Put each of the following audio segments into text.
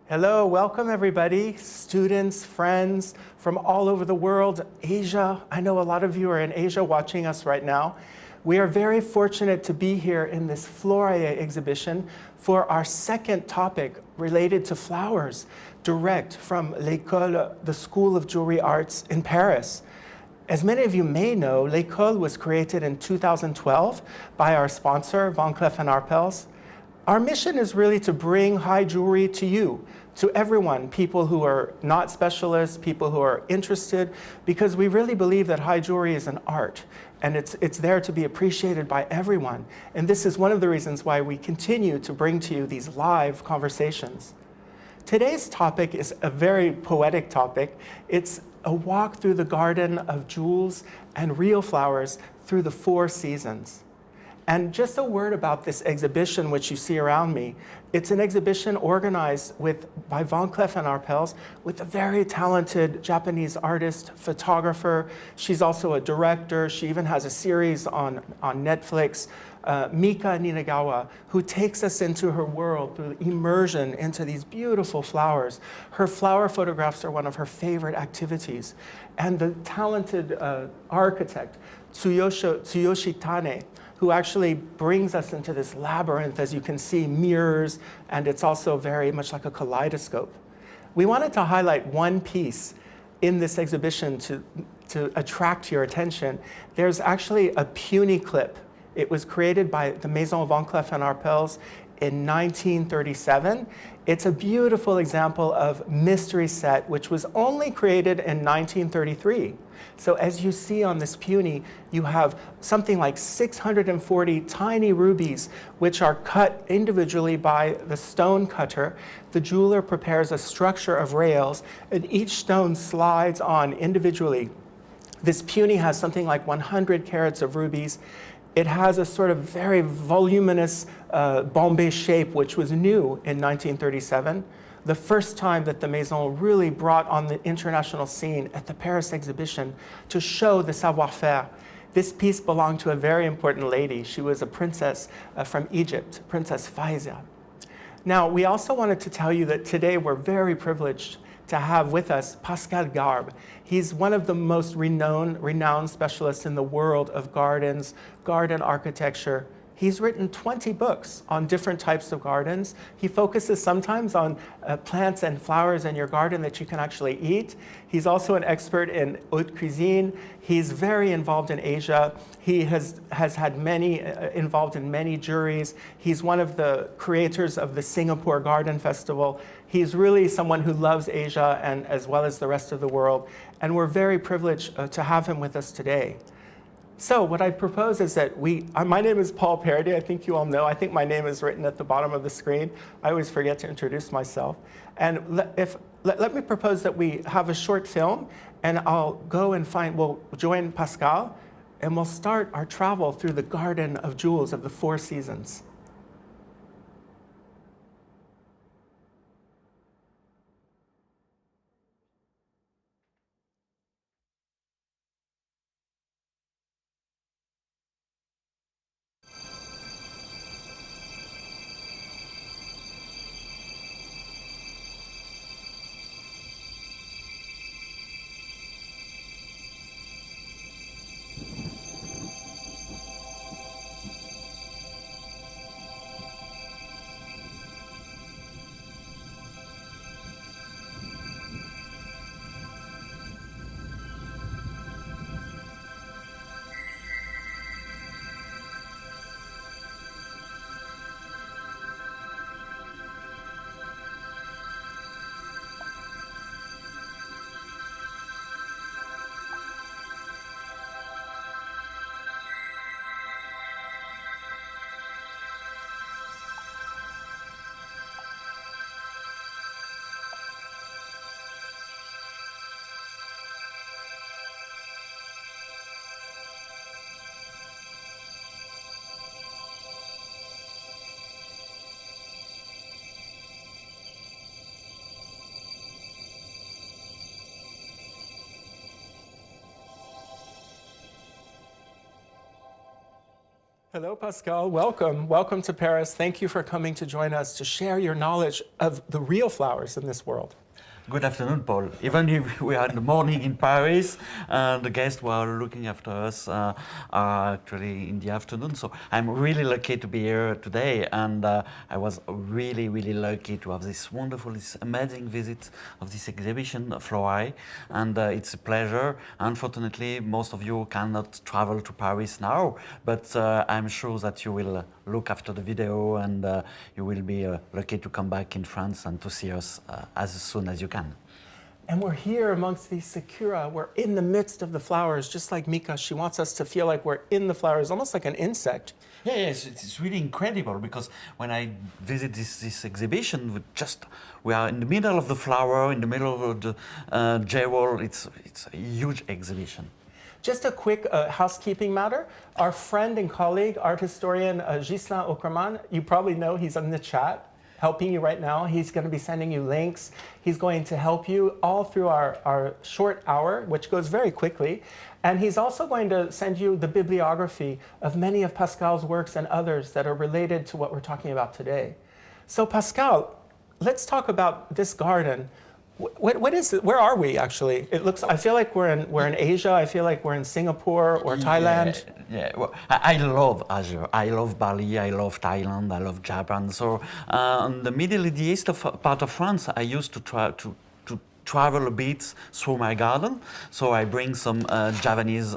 Hello, welcome everybody, students, friends from all over the world, Asia. I know a lot of you are in Asia watching us right now. We are very fortunate to be here in this FLORAE exhibition for our second topic related to flowers, direct from l'École, the School of Jewelry Arts in Paris. As many of you may know, l'École was created in 2012 by our sponsor, Cleef Arpels. Our mission is really to bring high jewelry to you, to everyone, people who are not specialists, people who are interested, because we really believe that high jewelry is an art, and it's there to be appreciated by everyone. And this is one of the reasons why we continue to bring to you these live conversations. Today's topic is a very poetic topic. It's a walk through the garden of jewels and real flowers through the 4 seasons. And just a word about this exhibition, which you see around me. It's an exhibition organized by Cleef Arpels with a very talented Japanese artist, photographer. She's also a director. She even has a series on Netflix, Mika Ninagawa, who takes us into her world through immersion into these beautiful flowers. Her flower photographs are one of her favorite activities. And the talented architect, Tsuyoshi Tane, who actually brings us into this labyrinth, as you can see, mirrors, and it's also very much like a kaleidoscope. We wanted to highlight one piece in this exhibition to attract your attention. There's actually a puny clip. It was created by the Maison Cleef Arpels in 1937. It's a beautiful example of mystery set, which was only created in 1933. So as you see on this puny, you have something like 640 tiny rubies, which are cut individually by the stone cutter. The jeweler prepares a structure of rails, and each stone slides on individually. This puny has something like 100 carats of rubies. It has a sort of very voluminous Bombay shape, which was new in 1937. The first time that the Maison really brought on the international scene at the Paris exhibition to show the savoir-faire. This piece belonged to a very important lady. She was a princess from Egypt, Princess Faiza. Now, we also wanted to tell you that today we're very privileged to have with us Pascal Garbe. He's one of the most renowned specialists in the world of gardens, garden architecture. He's written 20 books on different types of gardens. He focuses sometimes on plants and flowers in your garden that you can actually eat. He's also an expert in haute cuisine. He's very involved in Asia. He has had many, involved in many juries. He's one of the creators of the Singapore Garden Festival. He's really someone who loves Asia and as well as the rest of the world. And we're very privileged to have him with us today. So what I propose is that my name is Paul Parody. I think you all know. I think my name is written at the bottom of the screen. I always forget to introduce myself. And let me propose that we have a short film, and I'll go and we'll join Pascal, and we'll start our travel through the garden of jewels of the 4 seasons. Hello, Pascal. Welcome. Welcome to Paris. Thank you for coming to join us to share your knowledge of the real flowers in this world. Good afternoon, Paul. Even if we are in the morning in Paris, the guests who are looking after us are actually in the afternoon. So I'm really lucky to be here today, and I was really, really lucky to have this wonderful, this amazing visit of this exhibition, FLORAE, and it's a pleasure. Unfortunately, most of you cannot travel to Paris now, but I'm sure that you will look after the video, and you will be lucky to come back in France and to see us as soon as you can. And we're here amongst these sakura. We're in the midst of the flowers, just like Mika. She wants us to feel like we're in the flowers, almost like an insect. Yeah, yes, it's really incredible because when I visit this exhibition, we are in the middle of the flower, in the middle of the jewel. It's a huge exhibition. Just a quick housekeeping matter. Our friend and colleague, art historian Ghislain Aukerman, you probably know he's in the chat, helping you right now. He's going to be sending you links. He's going to help you all through our short hour, which goes very quickly. And he's also going to send you the bibliography of many of Pascal's works and others that are related to what we're talking about today. So Pascal, let's talk about this garden. What is it? Where are we actually? It looks. I feel like we're in Asia. I feel like we're in Singapore or Thailand. Yeah. Well, I love Asia. I love Bali. I love Thailand. I love Japan. So, in the Middle East part of France, I used to try to travel a bit through my garden. So I bring some Javanese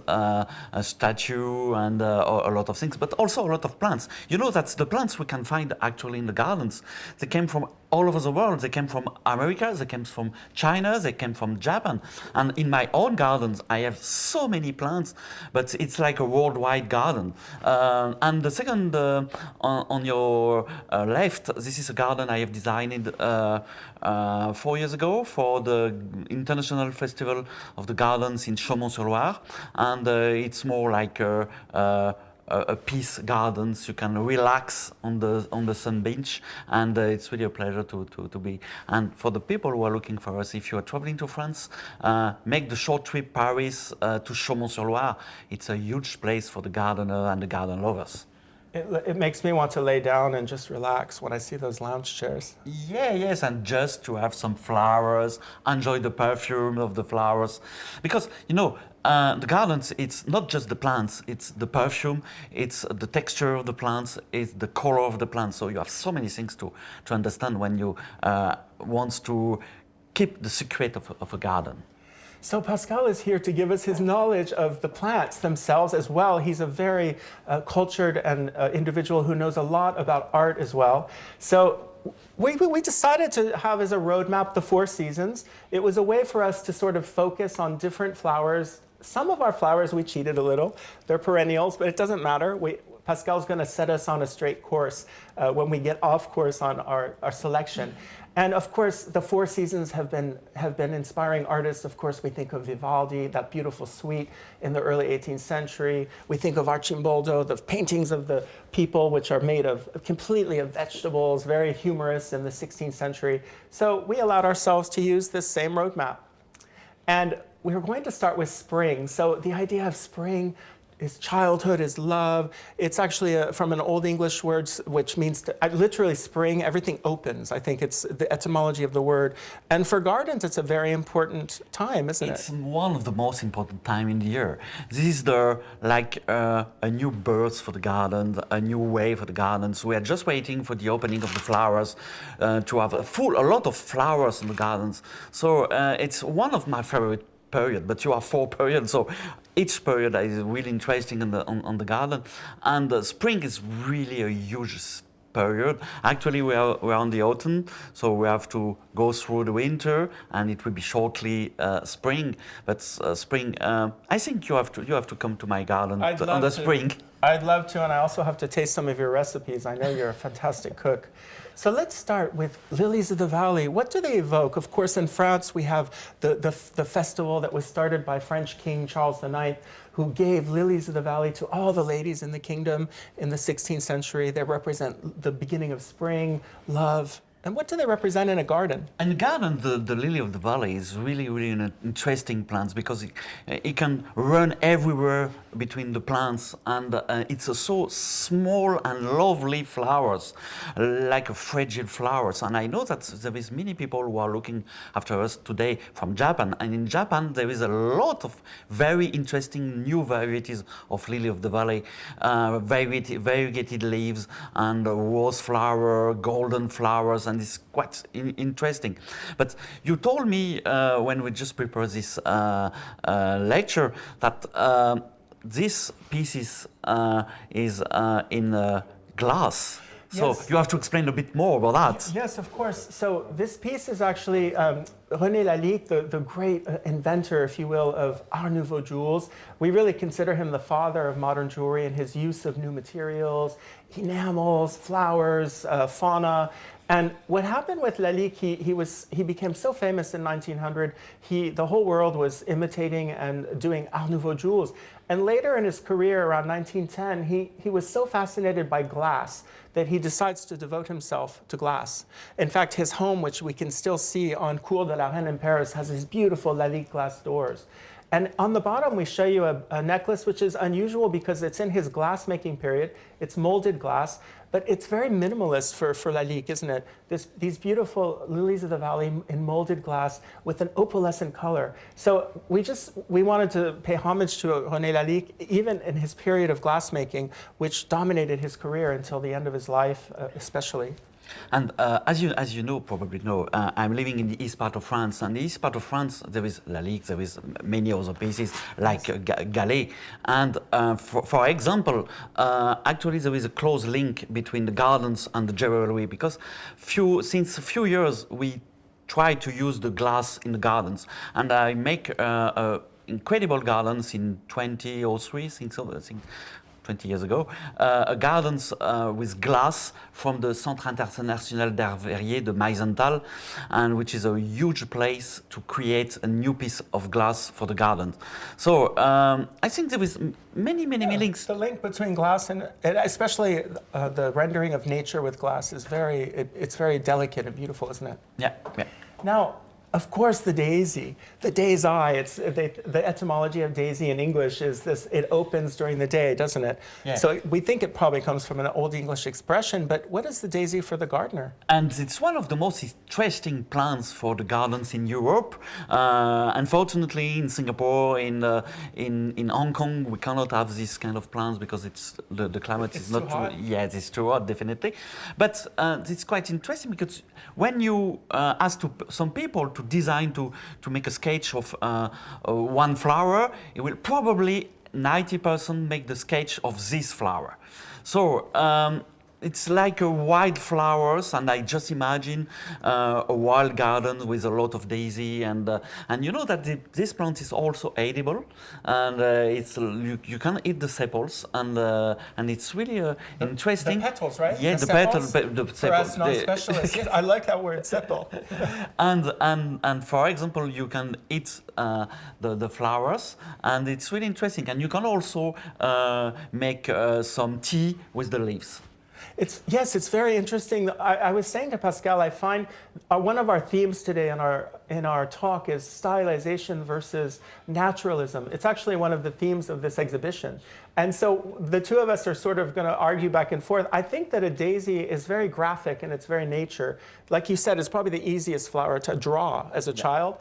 statue and a lot of things, but also a lot of plants. You know, that's the plants we can find actually in the gardens. They came from all over the world. They came from America, they came from China, they came from Japan. And in my own gardens, I have so many plants, but it's like a worldwide garden. And the second, on your left, this is a garden I have designed 4 years ago for the International Festival of the Gardens in Chaumont-sur-Loire. And it's more like a peace gardens. You can relax on the sun bench, and it's really a pleasure to be. And for the people who are looking for us, if you are traveling to France, make the short trip Paris to Chaumont-sur-Loire. It's a huge place for the gardener and the garden lovers. It makes me want to lay down and just relax when I see those lounge chairs. Yeah, yes, and just to have some flowers, enjoy the perfume of the flowers. Because, you know, the gardens, it's not just the plants, it's the perfume, it's the texture of the plants, it's the color of the plants. So you have so many things to understand when you want to keep the secret of a garden. So Pascal is here to give us his knowledge of the plants themselves as well. He's a very cultured and individual who knows a lot about art as well. So we decided to have as a roadmap the 4 seasons. It was a way for us to sort of focus on different flowers. Some of our flowers we cheated a little. They're perennials, but it doesn't matter. Pascal's going to set us on a straight course when we get off course on our selection. And of course, the 4 seasons have been inspiring artists. Of course, we think of Vivaldi, that beautiful suite in the early 18th century. We think of Arcimboldo, the paintings of the people, which are made of completely of vegetables, very humorous in the 16th century. So we allowed ourselves to use this same roadmap. And we're going to start with spring. So the idea of spring is childhood, is love. It's actually from an Old English word, which means literally spring, everything opens. I think it's the etymology of the word. And for gardens, it's a very important time, isn't it? It's one of the most important time in the year. This is like a new birth for the gardens, a new way for the gardens. We are just waiting for the opening of the flowers to have a lot of flowers in the gardens. So it's one of my favorite period, but you have 4 periods, so each period is really interesting on the garden. And spring is really a huge period. Actually, we're on the autumn, so we have to go through the winter, and it will be shortly spring. But spring, I think you have to come to my garden on the spring. I'd love to, and I also have to taste some of your recipes. I know you're a fantastic cook. So let's start with Lilies of the Valley. What do they evoke? Of course, in France, we have the festival that was started by French King Charles IX, who gave Lilies of the Valley to all the ladies in the kingdom in the 16th century. They represent the beginning of spring, love. And what do they represent in a garden? In a garden, the lily of the valley is really, really an interesting plant because it can run everywhere between the plants, and it's so small and lovely flowers, like fragile flowers. And I know that there is many people who are looking after us today from Japan, and in Japan there is a lot of very interesting new varieties of lily of the valley, variegated leaves and rose flower, golden flowers, and it's quite interesting. But you told me when we just prepared this lecture that this pieces is in glass. So Yes. you have to explain a bit more about that. Yes, of course. So this piece is actually René Lalique, the great inventor, if you will, of Art Nouveau jewels. We really consider him the father of modern jewelry in his use of new materials, enamels, flowers, fauna. And what happened with Lalique, he became so famous in 1900, the whole world was imitating and doing Art Nouveau jewels. And later in his career, around 1910, he was so fascinated by glass that he decides to devote himself to glass. In fact, his home, which we can still see on Cour de la Reine in Paris, has these beautiful Lalique glass doors. And on the bottom, we show you a necklace, which is unusual because it's in his glass-making period. It's molded glass, but it's very minimalist for Lalique, isn't it? These beautiful lilies of the valley in molded glass with an opalescent color. So we wanted to pay homage to René Lalique, even in his period of glassmaking, which dominated his career until the end of his life, especially. And as you know, probably know, I'm living in the east part of France. And the east part of France, there is Lalique, there is many other pieces like Gallet. And for example, actually there is a close link between the gardens and the jewelry, because since a few years we try to use the glass in the gardens. And I make incredible gardens in 2003, I think 20 years ago, gardens with glass from the Centre International d'Art Verrier de Maisenthal, and which is a huge place to create a new piece of glass for the garden. So I think there is many links. The link between glass and especially the rendering of nature with glass is it's very delicate and beautiful, isn't it? Yeah. Now, of course, the daisy, the etymology of daisy in English is this, it opens during the day, doesn't it? Yeah. So we think it probably comes from an Old English expression, but what is the daisy for the gardener? And it's one of the most interesting plants for the gardens in Europe. Unfortunately, in Singapore, in Hong Kong, we cannot have this kind of plants because the climate is not too hot. Yeah, it's too hot, definitely. But it's quite interesting because when you ask some people to design to make a sketch of one flower, it will probably 90% make the sketch of this flower. So it's like a wild flowers, and I just imagine a wild garden with a lot of daisy, and you know that this plant is also edible, and you can eat the sepals, and it's really interesting. The petals, right? Yeah, the petals. The for us non-specialists, yes, I like that word, sepal. and for example, you can eat the flowers, and it's really interesting. And you can also make some tea with the leaves. Yes, it's very interesting. I was saying to Pascal, I find one of our themes today in our talk is stylization versus naturalism. It's actually one of the themes of this exhibition. And so the two of us are sort of going to argue back and forth. I think that a daisy is very graphic and it's very nature. Like you said, it's probably the easiest flower to draw as a child.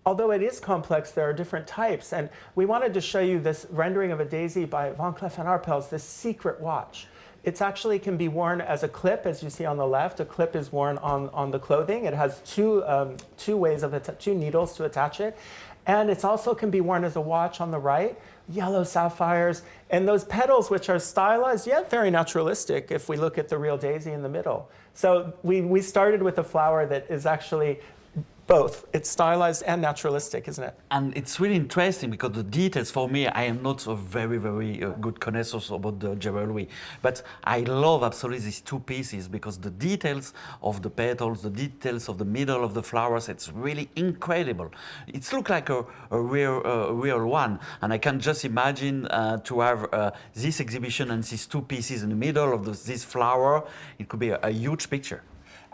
Although it is complex, there are different types. And we wanted to show you this rendering of a daisy by Cleef Arpels, this secret watch. It actually can be worn as a clip, as you see on the left. A clip is worn on the clothing. It has two needles to attach it. And it also can be worn as a watch on the right, yellow sapphires. And those petals, which are stylized, yet very naturalistic if we look at the real daisy in the middle. So we started with a flower that is actually both. It's stylized and naturalistic, isn't it? And it's really interesting because the details, for me, I am not a very good connoisseur about the jewelry, but I love absolutely these two pieces because the details of the petals, the details of the middle of the flowers, it's really incredible. It looks like a real one, and I can just imagine to have this exhibition and these two pieces in the middle of this flower. It could be a huge picture.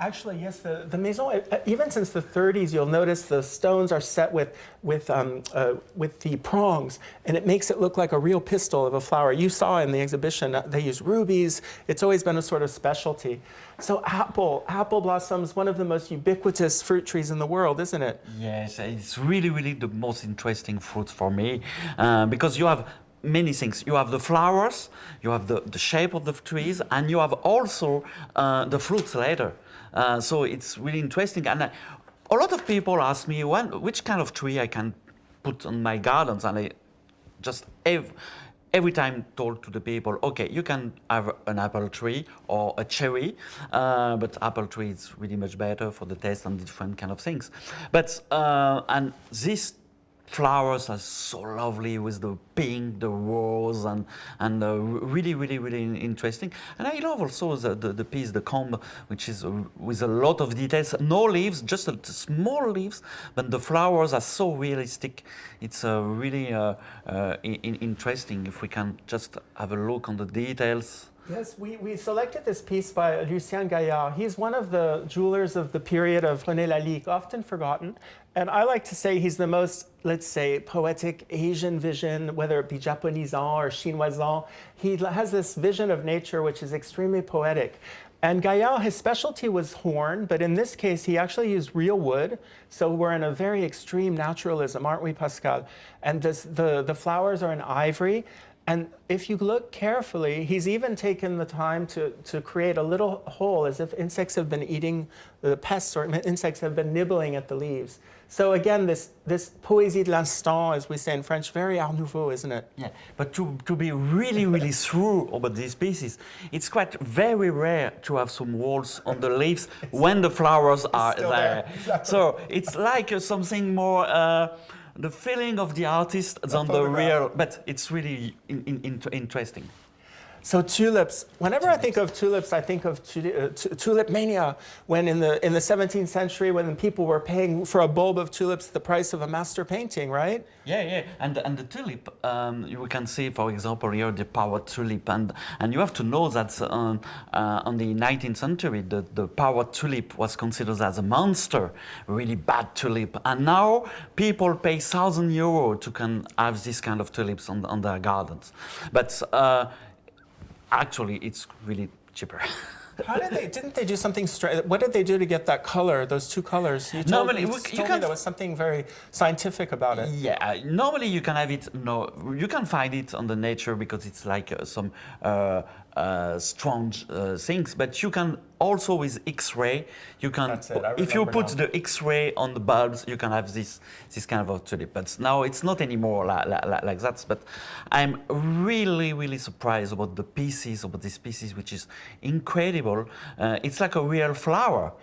Actually, yes, the maison, even since the 30s, you'll notice the stones are set with the prongs, and it makes it look like a real pistil of a flower. You saw in the exhibition, they use rubies. It's always been a sort of specialty. So apple blossoms, one of the most ubiquitous fruit trees in the world, isn't it? Yes, it's really, really the most interesting fruit for me, because you have many things. You have the flowers, you have the shape of the trees, and you have also the fruits later. So it's really interesting. And a lot of people ask me which kind of tree I can put on my gardens, and I just every time told to the people, okay, you can have an apple tree or a cherry, but apple tree is really much better for the taste and different kind of things. But and these flowers are so lovely with the pink, the rose, and really, really, really interesting. And I love also the piece, the comb, which is with a lot of details. No leaves, just small leaves, but the flowers are so realistic. It's really interesting if we can just have a look on the details. Yes, we selected this piece by Lucien Gaillard. He's one of the jewelers of the period of René Lalique, often forgotten. And I like to say he's the most, let's say, poetic Asian vision, whether it be Japonisant or Chinoisant. He has this vision of nature which is extremely poetic. And Gaillard, his specialty was horn, but in this case, he actually used real wood. So we're in a very extreme naturalism, aren't we, Pascal? And the flowers are in ivory. And if you look carefully, he's even taken the time to create a little hole as if insects have been eating, the pests or insects have been nibbling at the leaves. So again, this poésie de l'instant, as we say in French, very Art Nouveau, isn't it? Yeah, but to be really, really through about these pieces, it's quite very rare to have some walls on the leaves when the flowers are there. Exactly. So it's like something more, the feeling of the artist than the real, but it's really interesting. So tulips. Whenever I think of tulips, I think of tulip mania. When in the 17th century, when people were paying for a bulb of tulips the price of a master painting, right? Yeah, yeah. And the tulip, you can see, for example, here the power tulip, and you have to know that on the 19th century, the power tulip was considered as a monster, really bad tulip, and now people pay €1,000 to can have this kind of tulips on their gardens, but. Actually, it's really cheaper. How did they? Didn't they do something strange? What did they do to get that color? Those two colors? You told me there was something very scientific about it. Yeah, normally you can have it. No, you can find it on the nature because it's like some strange things. But you can also with X-ray. You can, if you put the X-ray on the bulbs, you can have this kind of a tulip. But now it's not anymore like that. But I'm really, really surprised about the pieces, about these pieces, which is incredible. It's like a real flower.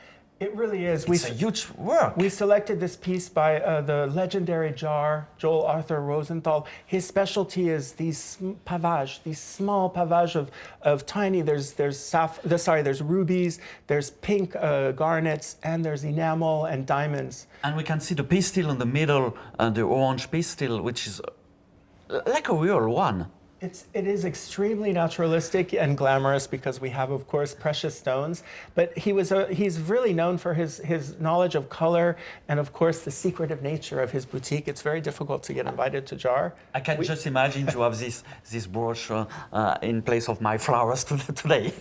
It really is. It's a huge work. We selected this piece by the legendary jar, Joel Arthur Rosenthal. His specialty is these pavages, these small pavages of tiny. There's rubies, there's pink garnets, and there's enamel and diamonds. And we can see the pistil in the middle, the orange pistil, which is like a real one. It is extremely naturalistic and glamorous because we have, of course, precious stones. But he's really known for his knowledge of color and, of course, the secretive nature of his boutique. It's very difficult to get invited to jar. I can just imagine to have this brush in place of my flowers today.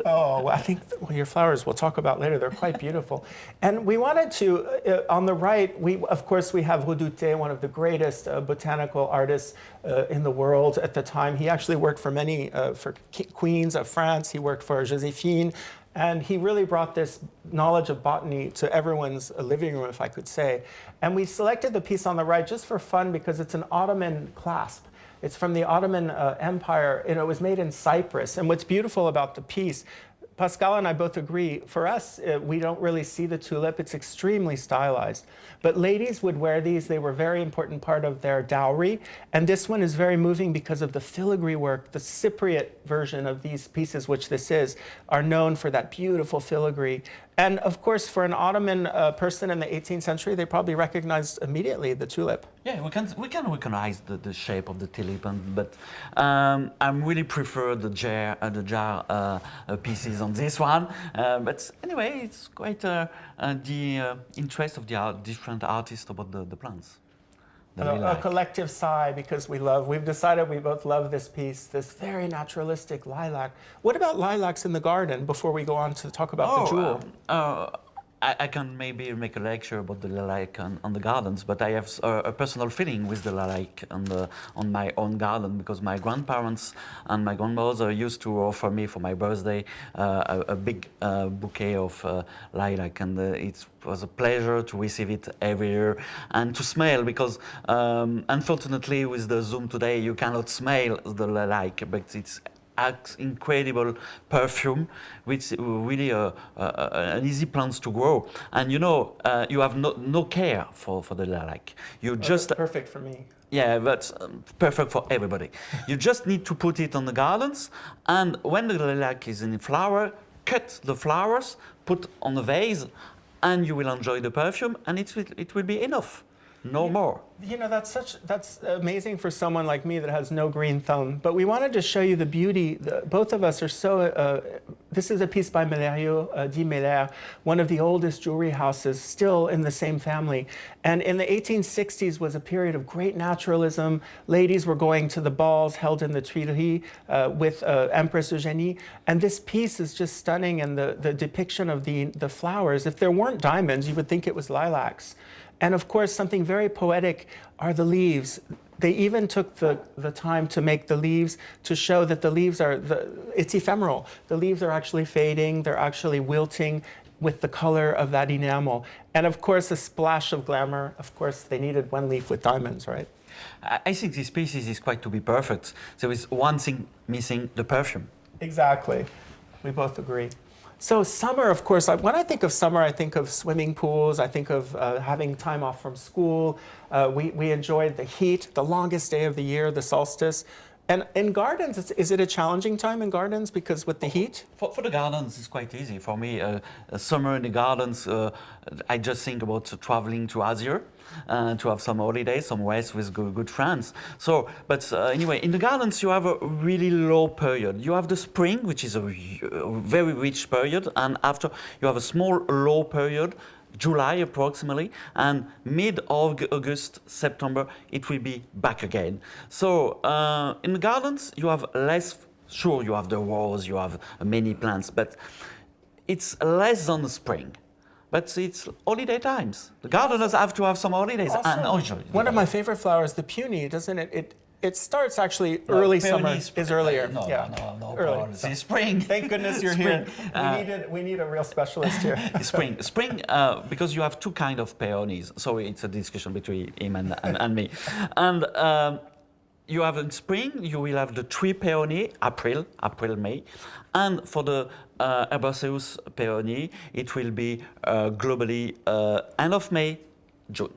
Oh, well, I think your flowers we'll talk about later. They're quite beautiful. And we wanted to, on the right, of course, we have Redoute, one of the greatest botanical artists in the world at the time. He actually worked for many, for queens of France. He worked for Joséphine. And he really brought this knowledge of botany to everyone's living room, if I could say. And we selected the piece on the right just for fun because it's an Ottoman clasp. It's from the Ottoman Empire, and it was made in Cyprus. And what's beautiful about the piece, Pascal and I both agree, for us, we don't really see the tulip. It's extremely stylized. But ladies would wear these. They were a very important part of their dowry. And this one is very moving because of the filigree work. The Cypriot version of these pieces, which this is, are known for that beautiful filigree. And of course, for an Ottoman person in the 18th century, they probably recognized immediately the tulip. Yeah, we can recognize the shape of the tulip, but I really prefer the jar pieces on this one. But anyway, it's quite the interest of the different artists about the plants. A collective sigh because we've decided we both love this piece, this very naturalistic lilac. What about lilacs in the garden before we go on to talk about the jewel? I can maybe make a lecture about the lilac on the gardens, but I have a personal feeling with the lilac on my own garden because my grandparents and my grandmother used to offer me for my birthday a big bouquet of lilac, and it was a pleasure to receive it every year and to smell because unfortunately with the Zoom today you cannot smell the lilac, but it's incredible perfume, which really an easy plant to grow. And you know, you have no care for the lilac. You just that's perfect for me. Yeah, that's perfect for everybody. You just need to put it on the gardens, and when the lilac is in flower, cut the flowers, put on a vase, and you will enjoy the perfume, and it will be enough. No more. You know, that's amazing for someone like me that has no green thumb. But we wanted to show you the beauty. Both of us are so. This is a piece by Mellerio di Meller, one of the oldest jewelry houses, still in the same family. And in the 1860s was a period of great naturalism. Ladies were going to the balls held in the Tuileries with Empress Eugénie. And this piece is just stunning. And the depiction of the flowers. If there weren't diamonds, you would think it was lilacs. And of course, something very poetic are the leaves. They even took the time to make the leaves to show that the leaves it's ephemeral. The leaves are actually fading, they're actually wilting with the color of that enamel. And of course, a splash of glamour. Of course, they needed one leaf with diamonds, right? I think this piece is quite to be perfect. There is one thing missing, the perfume. Exactly. We both agree. So summer, of course, when I think of summer, I think of swimming pools, I think of having time off from school. We enjoyed the heat, the longest day of the year, the solstice. And in gardens, is it a challenging time in gardens because with the heat? For the gardens, it's quite easy. For me, summer in the gardens, I just think about traveling to Asia to have some holidays, some rest with good friends. So, but anyway, in the gardens, you have a really low period. You have the spring, which is a very rich period, and after you have a small low period, July approximately, and mid-August, September, it will be back again. So in the gardens, you have less, sure, you have the rose, you have many plants, but it's less than the spring. But it's holiday times. The gardeners have to have some holidays. Also, one of my favorite flowers, the peony, doesn't it? It starts actually early summer is earlier. No, early. It's spring. Thank goodness you're here. We need a real specialist here. Spring, because you have two kind of peonies. So it's a discussion between him and me. And you have in spring, you will have the tree peony, April, May. And for the herbaceous peony, it will be globally end of May, June.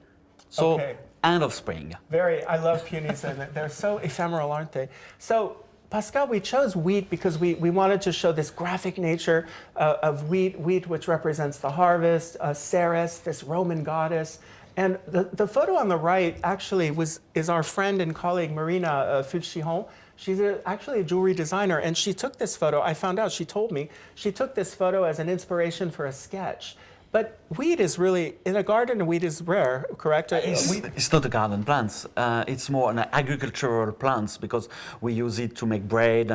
So. Okay. End of spring. I love peonies, and they're so ephemeral, aren't they? So, Pascal, we chose wheat because we wanted to show this graphic nature of wheat which represents the harvest, Ceres, this Roman goddess. And the photo on the right actually is our friend and colleague Marina Fuchillon. She's actually a jewelry designer, and she took this photo. I found out, she told me, she took this photo as an inspiration for a sketch. But wheat is really, in a garden, wheat is rare, correct? It's not a garden plant. It's more an agricultural plant because we use it to make bread,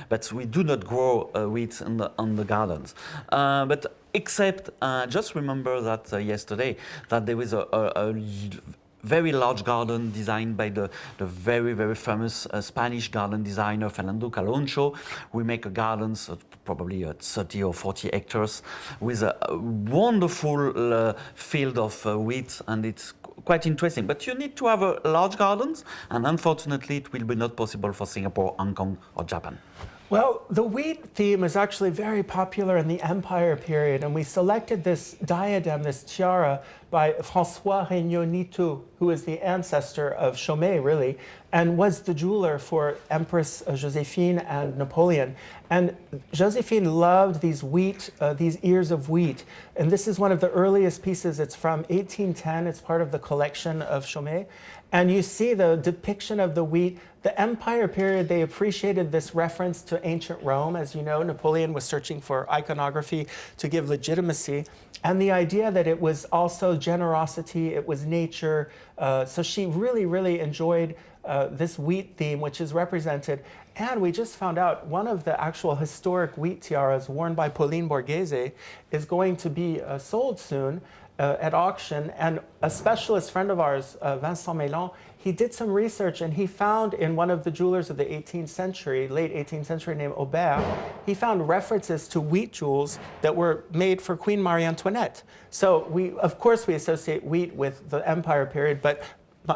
but we do not grow wheat on the gardens. But except, just remember that yesterday, that there was a very large garden designed by the very, very famous Spanish garden designer Fernando Caloncho. We make a gardens probably 30 or 40 hectares with a wonderful field of wheat, and it's quite interesting. But you need to have large gardens, and unfortunately it will be not possible for Singapore, Hong Kong or Japan. Well, the wheat theme is actually very popular in the Empire period, and we selected this diadem, this tiara, by François Regnault-Nitou, who is the ancestor of Chaumet, really, and was the jeweler for Empress Josephine and Napoleon. And Josephine loved these these ears of wheat, and this is one of the earliest pieces. It's from 1810. It's part of the collection of Chaumet. And you see the depiction of the wheat. The Empire period, they appreciated this reference to ancient Rome. As you know, Napoleon was searching for iconography to give legitimacy. And the idea that it was also generosity, it was nature. So she really, really enjoyed this wheat theme, which is represented. And we just found out one of the actual historic wheat tiaras worn by Pauline Borghese is going to be sold soon. At auction, and a specialist friend of ours, Vincent Mélan, he did some research and he found in one of the jewelers of the 18th century, late 18th century, named Aubert, he found references to wheat jewels that were made for Queen Marie Antoinette. So of course we associate wheat with the Empire period, but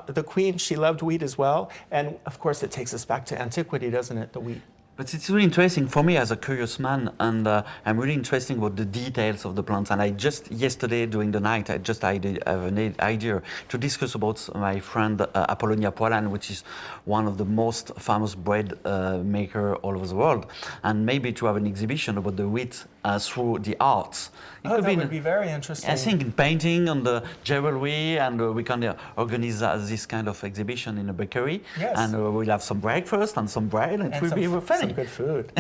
the Queen, she loved wheat as well, and of course it takes us back to antiquity, doesn't it, the wheat? But it's really interesting for me as a curious man, and I'm really interested about the details of the plants. And I just yesterday during the night, I just have an idea to discuss about my friend Apollonia Poilâne, which is one of the most famous bread maker all over the world, and maybe to have an exhibition about the wheat through the arts. It could would be very interesting. I think in painting, on the jewelry, and we can organize this kind of exhibition in a bakery. Yes. And we'll have some breakfast and some bread, and it will be funny. Some good food.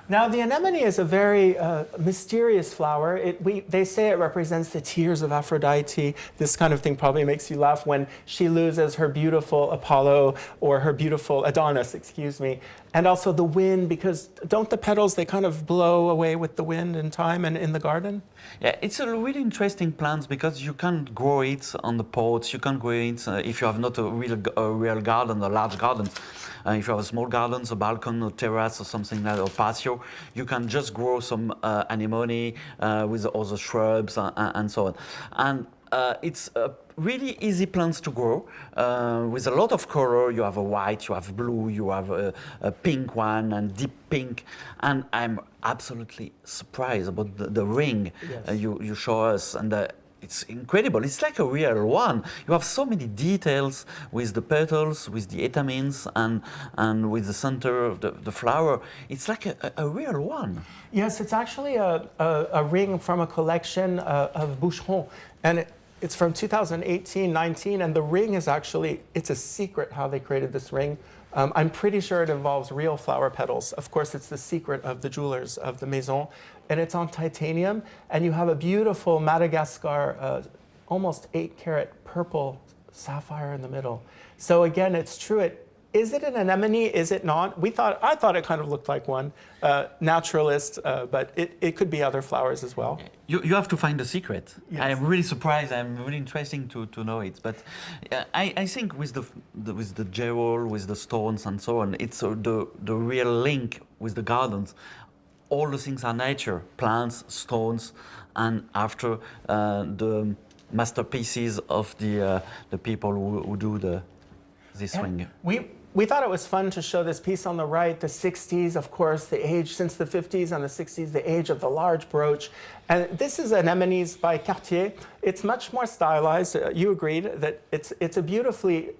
Now, the anemone is a very mysterious flower. They say it represents the tears of Aphrodite. This kind of thing probably makes you laugh when she loses her beautiful Apollo or her beautiful Adonis, excuse me. And also the wind, because don't the petals, they kind of blow away with the wind in time and in the garden? Yeah, it's a really interesting plant because you can't grow it on the pots. You can't grow it if you have not a real garden, a large garden. If you have a small garden, a balcony, or terrace, or something like that, or patio, you can just grow some anemone with other shrubs and so on. And it's really easy plants to grow with a lot of color. You have a white, you have blue, you have a pink one and deep pink. And I'm absolutely surprised about the ring. Yes. You show us, and it's incredible. It's like a real one. You have so many details with the petals, with the etamines, and with the center of the flower. It's like a real one. Yes, it's actually a ring from a collection of Boucheron. And it's from 2018-19, and the ring is actually, it's a secret how they created this ring. I'm pretty sure it involves real flower petals. Of course, it's the secret of the jewelers of the Maison. And it's on titanium, and you have a beautiful Madagascar, almost 8-carat purple sapphire in the middle. So again, it's true. Is it an anemone? Is it not? I thought it kind of looked like one, naturalist, but it could be other flowers as well. You have to find the secret. Yes. I'm really surprised. I'm really interesting to know it. But I think with the jewel, with the stones and so on, it's the real link with the gardens. All the things are nature, plants, stones, and after the masterpieces of the people who do this ring. We thought it was fun to show this piece on the right, the 60s, of course, the age since the 50s and the 60s, the age of the large brooch. And this is Anemones by Cartier. It's much more stylized. You agreed that it's a beautifully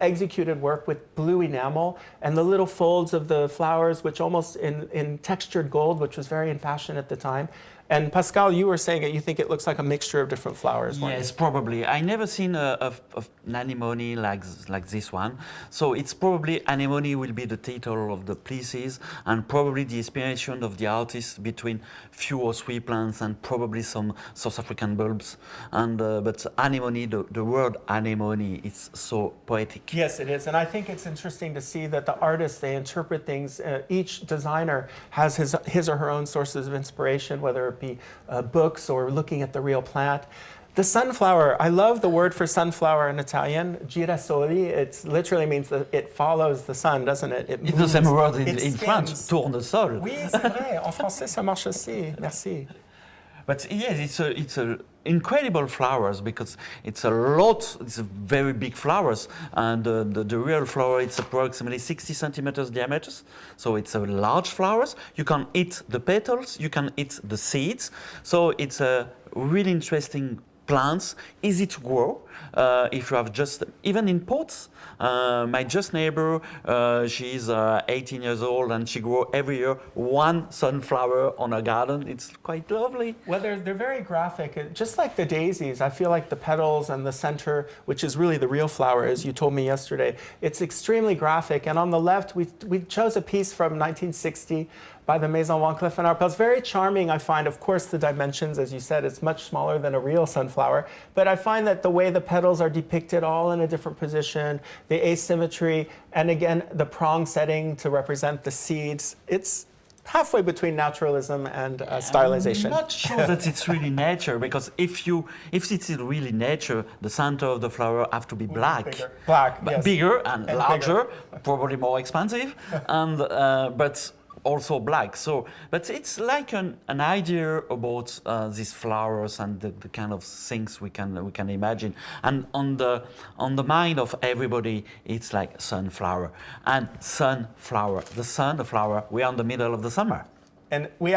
executed work with blue enamel and the little folds of the flowers, which almost in textured gold, which was very in fashion at the time. And Pascal, you were saying that you think it looks like a mixture of different flowers. Yes, probably. I never seen an anemone like this one. So it's probably anemone will be the title of the pieces, and probably the inspiration of the artist between few or three plants and probably some South African bulbs. And but anemone, the word anemone, it's so poetic. Yes, it is. And I think it's interesting to see that the artists, they interpret things. Each designer has his or her own sources of inspiration, whether it be books or looking at the real plant. The sunflower, I love the word for sunflower in Italian, girasoli. It literally means that it follows the sun, doesn't it? It's the same word in French, tournesol. Oui, c'est vrai. En français, ça marche aussi. Merci. But yes, it's a incredible flowers because it's a very big flowers, and the real flower it's approximately 60 centimeters diameters, so it's a large flowers. You can eat the petals, you can eat the seeds, so it's a really interesting plants, easy to grow. If you have just, even in pots, my just neighbor, she's 18 years old and she grows every year one sunflower on her garden. It's quite lovely. Well, they're very graphic. Just like the daisies, I feel like the petals and the center, which is really the real flower, as you told me yesterday, it's extremely graphic. And on the left, we chose a piece from 1960 by the Maison Cleef Arpels. Very charming, I find. Of course, the dimensions, as you said, it's much smaller than a real sunflower. But I find that the way the petals are depicted all in a different position, the asymmetry, and again, the prong setting to represent the seeds, it's halfway between naturalism and stylization. I'm not sure that it's really nature, because if it's really nature, the center of the flower have to be black. Bigger. Black, yes. Bigger and larger, bigger. probably more expensive, and but also black. So, but it's like an idea about these flowers and the kind of things we can imagine. And on the mind of everybody, it's like sunflower and sunflower. The sun, the flower. We are in the middle of the summer. And we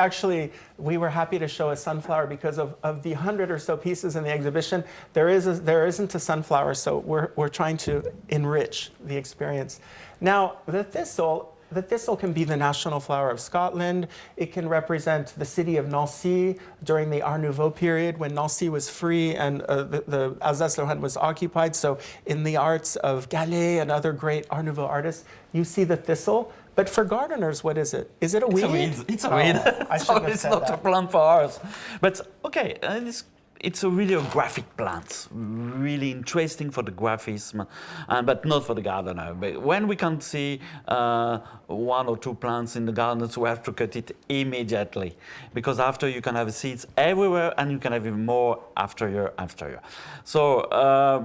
were happy to show a sunflower because of the 100 or so pieces in the exhibition, there isn't a sunflower, so we're trying to enrich the experience. Now, the thistle can be the national flower of Scotland. It can represent the city of Nancy during the Art Nouveau period when Nancy was free and the Alsace-Lorraine was occupied. So in the arts of Gallet and other great Art Nouveau artists, you see the thistle. But for gardeners, what is it? Is it a weed? It's a weed. I So shouldn't have it's said not that. a plant for us. But okay, it's a really a graphic plant, really interesting for the graphism, but not for the gardener. But when we can see one or two plants in the gardens, we have to cut it immediately, because after you can have seeds everywhere, and you can have even more after year after year. So,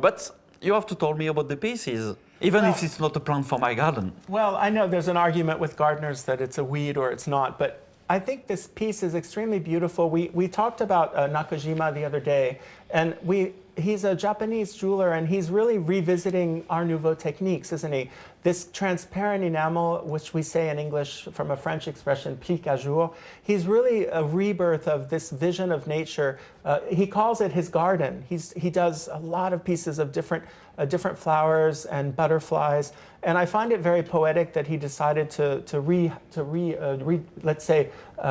but you have to tell me about the pieces. Even if it's not a plant for my garden. Well, I know there's an argument with gardeners that it's a weed or it's not, but I think this piece is extremely beautiful. We talked about Nakajima the other day, and he's a Japanese jeweler, and he's really revisiting Art Nouveau techniques, isn't he? This transparent enamel, which we say in English from a French expression, plique à jour, he's really a rebirth of this vision of nature. He calls it his garden. He does a lot of pieces of different flowers and butterflies, and I find it very poetic that he decided to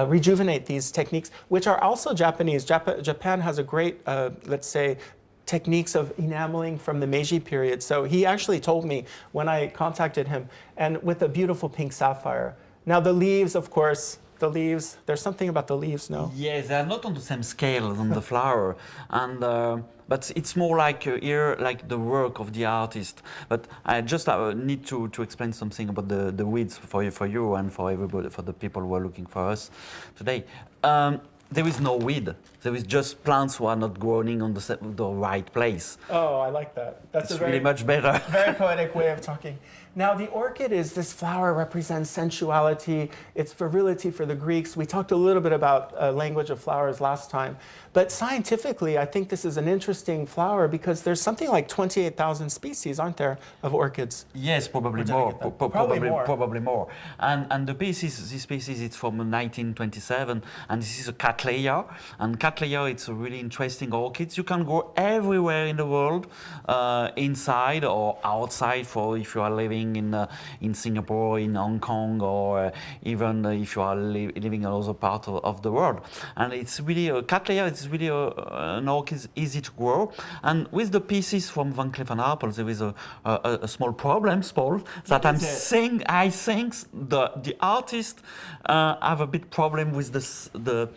rejuvenate these techniques, which are also Japanese. Japan has a great, let's say, techniques of enameling from the Meiji period. So he actually told me when I contacted him, and with a beautiful pink sapphire. Now the leaves, of course, there's something about the leaves, no? Yes, they are not on the same scale as on the flower, and but it's more like here, like the work of the artist. But I just need to explain something about the weeds for you and for everybody, for the people who are looking for us today. There is no weed. There is just plants who are not growing on the right place. Oh, I like that. That's It's really much better. Very poetic way of talking. Now, the orchid this flower represents sensuality, it's virility for the Greeks. We talked a little bit about language of flowers last time. But scientifically, I think this is an interesting flower because there's something like 28,000 species, aren't there, of orchids? Yes, probably more. Probably more. And this species, it's from 1927, and this is a Camellia. And Camellia, it's a really interesting orchid. You can grow everywhere in the world, inside or outside, for if you are living in Singapore, in Hong Kong, or even if you are living in other parts of the world. And it's really Camellia. It's really an orchid easy to grow. And with the pieces from Van Cleef Arpels, there is a small problem, Paul, that I think the artist have a bit problem with the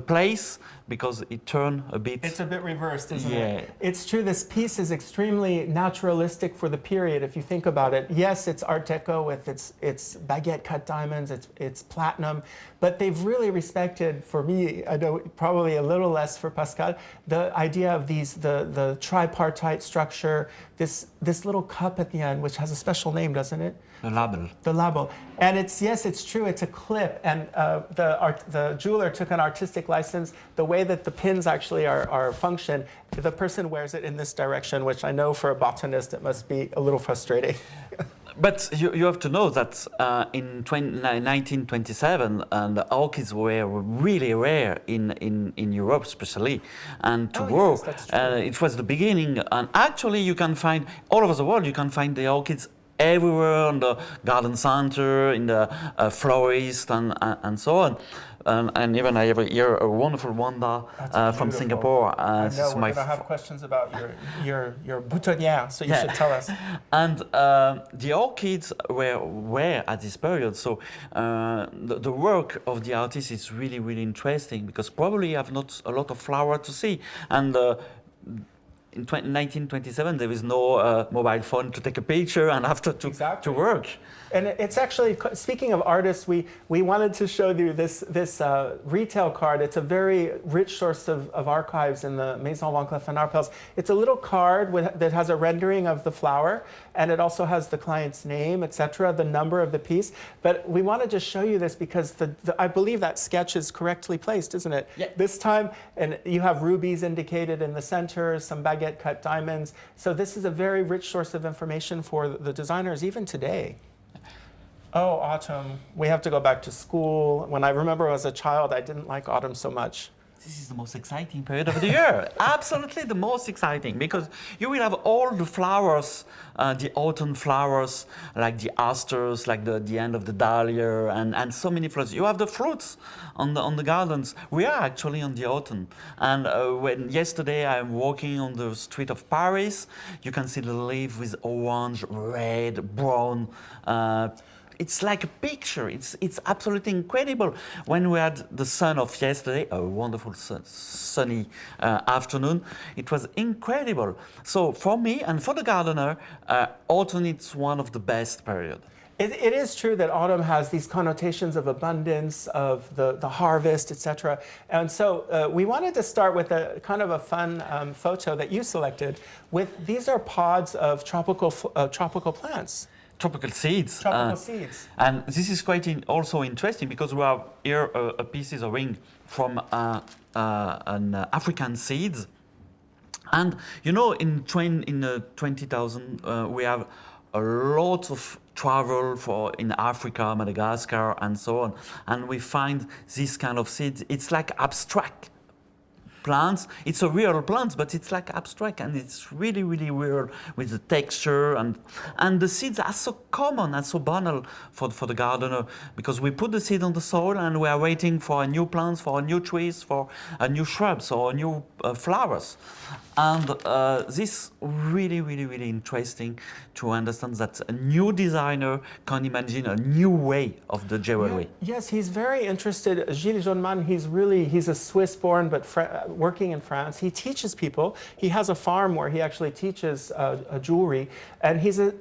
place, because it turned a bit. It's a bit reversed, isn't it? It's true, this piece is extremely naturalistic for the period. If you think about it. Yes, it's Art Deco with its baguette cut diamonds, it's platinum, but they've really respected, for me, I know probably a little less for Pascal, the idea of the tripartite structure, this little cup at the end, which has a special name, doesn't it? The label. The label. And yes, it's true, it's a clip. And the jeweler took an artistic license. The way that the pins actually are function, the person wears it in this direction, which I know for a botanist, it must be a little frustrating. But you have to know that in 1927, the orchids were really rare in Europe, especially, and to grow. Yes, that's true. It was the beginning, and actually you can find all over the world. You can find the orchids everywhere in the garden center, in the florist, and so on. And even I have here a wonderful Wanda from Singapore. I know we're going to have questions about your boutonnière, so you should tell us. And the orchids were rare at this period, so the work of the artist is really, really interesting because probably you have not a lot of flower to see. And in 1927, there is no mobile phone to take a picture and after to work. And it's actually, speaking of artists, we wanted to show you this retail card. It's a very rich source of archives in the Maison Van Cleef Arpels. It's a little card that has a rendering of the flower, and it also has the client's name, etc., the number of the piece. But we want to just show you this because I believe that sketch is correctly placed, isn't it? Yeah. This time, and you have rubies indicated in the center, some baguette cut diamonds. So this is a very rich source of information for the designers, even today. Oh, autumn. We have to go back to school. When I remember as a child, I didn't like autumn so much. This is the most exciting period of the year. Absolutely the most exciting because you will have all the flowers, the autumn flowers, like the asters, like the end of the dahlia, and so many flowers. You have the fruits on the gardens. We are actually on the autumn. And when yesterday I'm walking on the street of Paris, you can see the leaf with orange, red, brown. It's like a picture. It's absolutely incredible. When we had the sun of yesterday, a wonderful sunny afternoon, it was incredible. So for me and for the gardener, autumn is one of the best periods. It is true that autumn has these connotations of abundance, of the harvest, etc. And so we wanted to start with a kind of a fun photo that you selected. These are pods of tropical plants. Tropical seeds. Tropical seeds. And this is quite also interesting because we have here a pieces of ring from an African seeds. And you know, in 20,000, we have a lot of travel in Africa, Madagascar, and so on. And we find this kind of seeds. It's like abstract plants. It's a real plant, but it's like abstract, and it's really, really weird with the texture, and the seeds are so common and so banal for the gardener because we put the seed on the soil and we are waiting for a new plants, for a new trees, for a new shrubs or new flowers. And this really, really, really interesting to understand that a new designer can imagine a new way of the jewelry. Yes, he's very interested. Gilles Jonman, he's a Swiss-born but working in France. He teaches people. He has a farm where he actually teaches jewelry, and he's a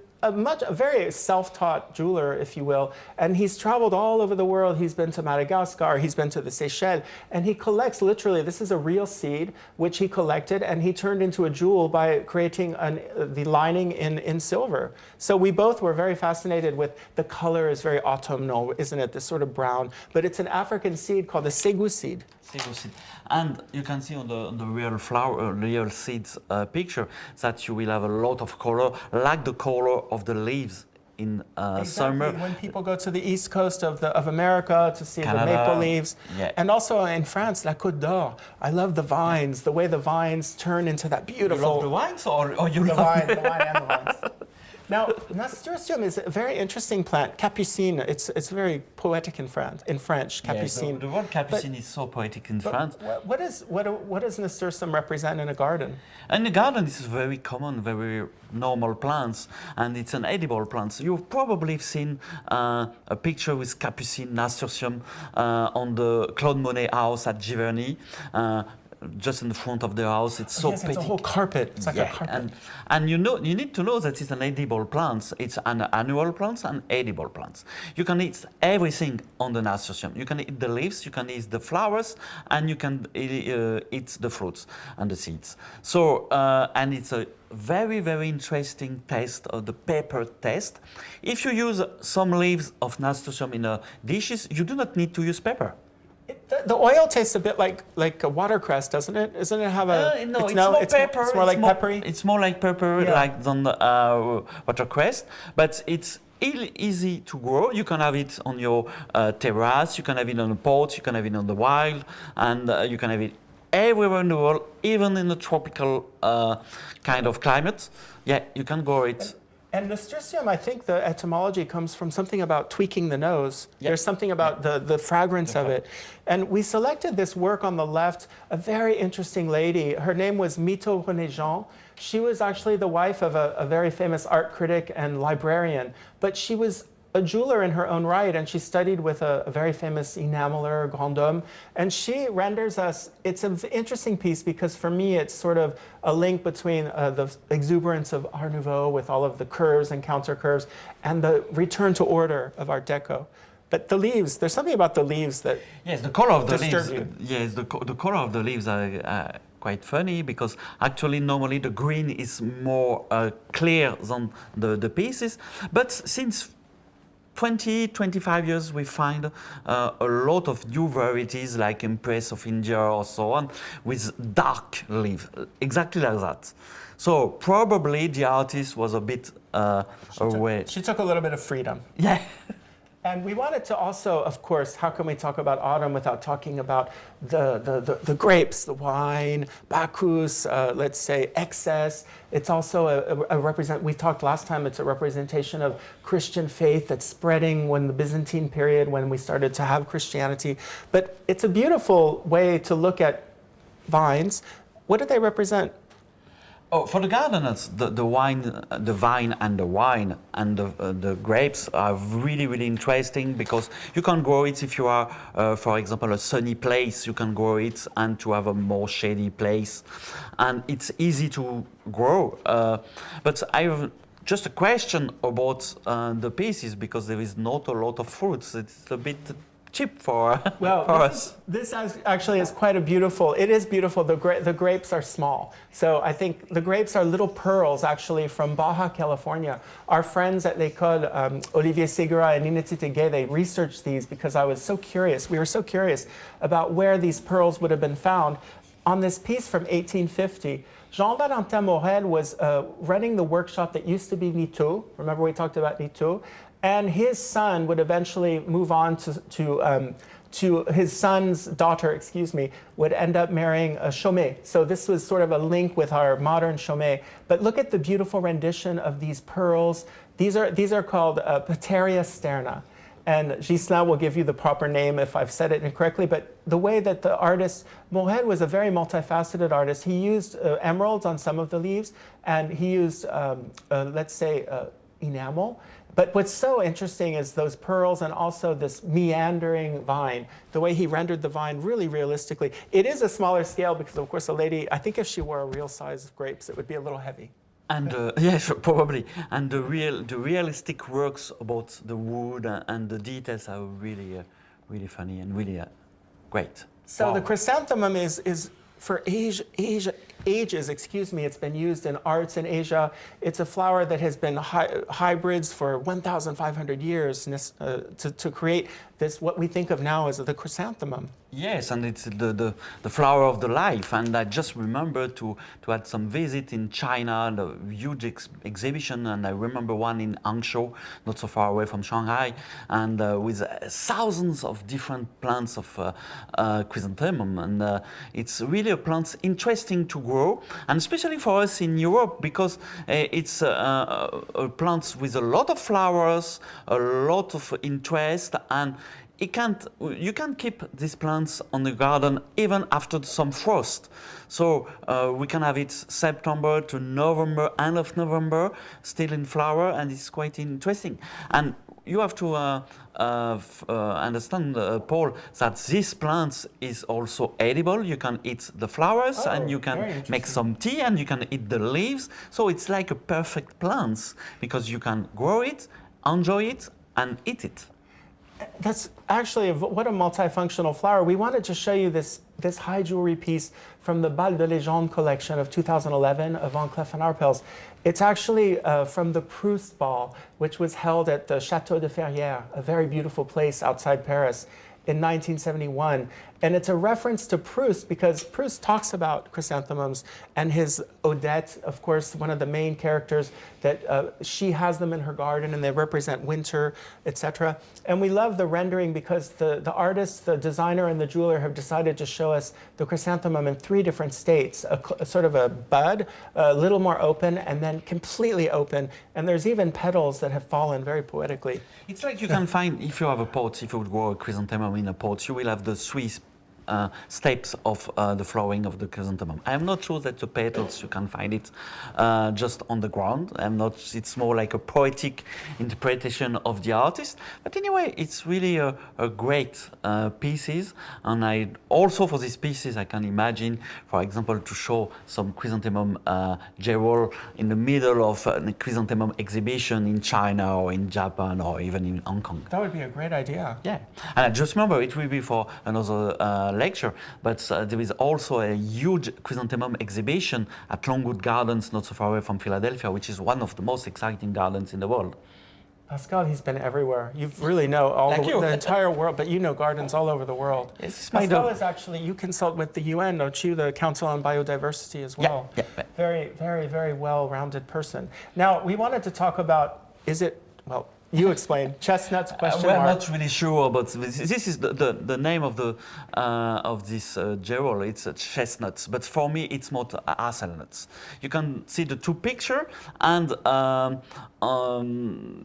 very self-taught jeweler, if you will, and he's traveled all over the world. He's been to Madagascar, he's been to the Seychelles, and he collects literally, this is a real seed, which he collected, and he turned into a jewel by creating the lining in silver. So we both were very fascinated with the color is very autumnal, isn't it? This sort of brown, but it's an African seed called the Segu seed. And you can see on the real seeds picture that you will have a lot of color, like the color of the leaves in summer. When people go to the east coast of America to see Canada, the maple leaves, yeah. And also in France, La Côte d'Or. I love the vines, the way the vines turn into that beautiful. You love the vines, or you the love vine and the vines. Now, nasturtium is a very interesting plant. Capucine, it's very poetic in French, Capucine. Yeah, the word Capucine is so poetic in France. What does nasturtium represent in a garden? In the garden, it's very common, very normal plants, and it's an edible plant. You've probably seen a picture with Capucine nasturtium on the Claude Monet house at Giverny. just in the front of the house. It's so yes, pretty. it's a whole carpet. It's like a carpet. And you need to know that it's an edible plant. It's an annual plant and edible plants. You can eat everything on the nasturtium. You can eat the leaves, you can eat the flowers, and you can eat the fruits and the seeds. So, and it's a very, very interesting taste, of the pepper taste. If you use some leaves of nasturtium in dishes, you do not need to use pepper. The oil tastes a bit like a watercress, doesn't it? Doesn't it have a? No, it's more pepper. It's more like peppery. It's more like pepper, like than watercress, but it's easy to grow. You can have it on your terrace. You can have it on a pot. You can have it on the wild, and you can have it everywhere in the world, even in the tropical kind of climate. Yeah, you can grow it. And nasturtium, I think the etymology comes from something about tweaking the nose. Yep. There's something about the fragrance of it. And we selected this work on the left, a very interesting lady. Her name was Mito René-Jean. She was actually the wife of a very famous art critic and librarian, but she was a jeweler in her own right, and she studied with a very famous enameler, Vendôme, and she renders us, it's an interesting piece because for me it's sort of a link between the exuberance of Art Nouveau with all of the curves and counter curves and the return to order of Art Deco. But the leaves, there's something about the leaves that yes, the color of the leaves. you. Yes, the color of the leaves are quite funny because actually normally the green is more clear than the pieces, but since 20-25 years, we find a lot of new varieties like Empress of India or so on with dark leaves, exactly like that. So probably the artist was a bit away. She took a little bit of freedom. Yeah. And we wanted to also, of course, how can we talk about autumn without talking about the grapes, the wine, Bacchus, let's say excess. It's also we talked last time, it's a representation of Christian faith that's spreading when the Byzantine period, when we started to have Christianity. But it's a beautiful way to look at vines. What do they represent? Oh, for the gardeners, the vine and the wine and the grapes are really, really interesting because you can grow it if you are, for example, a sunny place. You can grow it and to have a more shady place, and it's easy to grow. But I have just a question about the pieces because there is not a lot of fruits. It's a bit cheap for us. This actually is quite a beautiful, it is beautiful. The grapes are small. So I think the grapes are little pearls actually from Baja California. Our friends at l'École, Olivier Segura and Nina Titeguet, they researched these because I was so curious. We were so curious about where these pearls would have been found. On this piece from 1850, Jean-Valentin Morel was running the workshop that used to be Nito. Remember we talked about Nito? And his son would eventually move on to his son's daughter, would end up marrying a Chaumet. So this was sort of a link with our modern Chaumet. But look at the beautiful rendition of these pearls. These are called Pateria sterna. And Ghislain will give you the proper name if I've said it incorrectly. But the way that the artist, Morel was a very multifaceted artist. He used emeralds on some of the leaves, and he used, let's say, enamel. But what's so interesting is those pearls and also this meandering vine, the way he rendered the vine really realistically. It is a smaller scale because, of course, a lady, I think if she wore a real size of grapes, it would be a little heavy. And yes, probably. And the realistic works about the wood and the details are really, really funny and really great. So the chrysanthemum is for ages, it's been used in arts in Asia. It's a flower that has been hybrids for 1,500 years to create this, what we think of now as the chrysanthemum. Yes, and it's the flower of the life. And I just remember to had some visit in China, the huge exhibition, and I remember one in Hangzhou, not so far away from Shanghai, and with thousands of different plants of chrysanthemum. And it's really a plant interesting to grow, and especially for us in Europe, because it's a plant with a lot of flowers, a lot of interest, and you can't keep these plants on the garden even after some frost. So we can have it September to November, end of November, still in flower, and it's quite interesting. And you have to understand, Paul, that this plant is also edible. You can eat the flowers, and you can make some tea, and you can eat the leaves. So it's like a perfect plant because you can grow it, enjoy it, and eat it. That's actually, what a multifunctional flower. We wanted to show you this high jewelry piece from the Bal de Légende collection of 2011 of Cleef Arpels. It's actually from the Proust Ball, which was held at the Château de Ferrières, a very beautiful place outside Paris, in 1971. And it's a reference to Proust because Proust talks about chrysanthemums, and his Odette, of course, one of the main characters, that she has them in her garden and they represent winter, etc. And we love the rendering because the artist, the designer, and the jeweler have decided to show us the chrysanthemum in 3 different states, a sort of a bud, a little more open, and then completely open. And there's even petals that have fallen very poetically. It's like you can find, if you have a pot, if you would grow a chrysanthemum in a pot, you will have the Swiss steps of the flowering of the chrysanthemum. I'm not sure that the petals you can find it just on the ground. It's more like a poetic interpretation of the artist. But anyway, it's really a great pieces. And I also for these pieces I can imagine, for example, to show some chrysanthemum jewel in the middle of a chrysanthemum exhibition in China or in Japan or even in Hong Kong. That would be a great idea. Yeah, and I just remember it will be for another lecture, but there is also a huge chrysanthemum exhibition at Longwood Gardens, not so far away from Philadelphia, which is one of the most exciting gardens in the world. Pascal, he's been everywhere. You really know the entire world, but you know gardens all over the world. Yes, Pascal is actually, you consult with the UN, don't you? The Council on Biodiversity as well. Yeah. Very, very, very well-rounded person. Now, we wanted to talk about, you explain. Chestnuts, question mark. We're not really sure, but this is the name of this jewel. It's chestnuts, but for me it's more hazelnuts. You can see the 2 pictures, and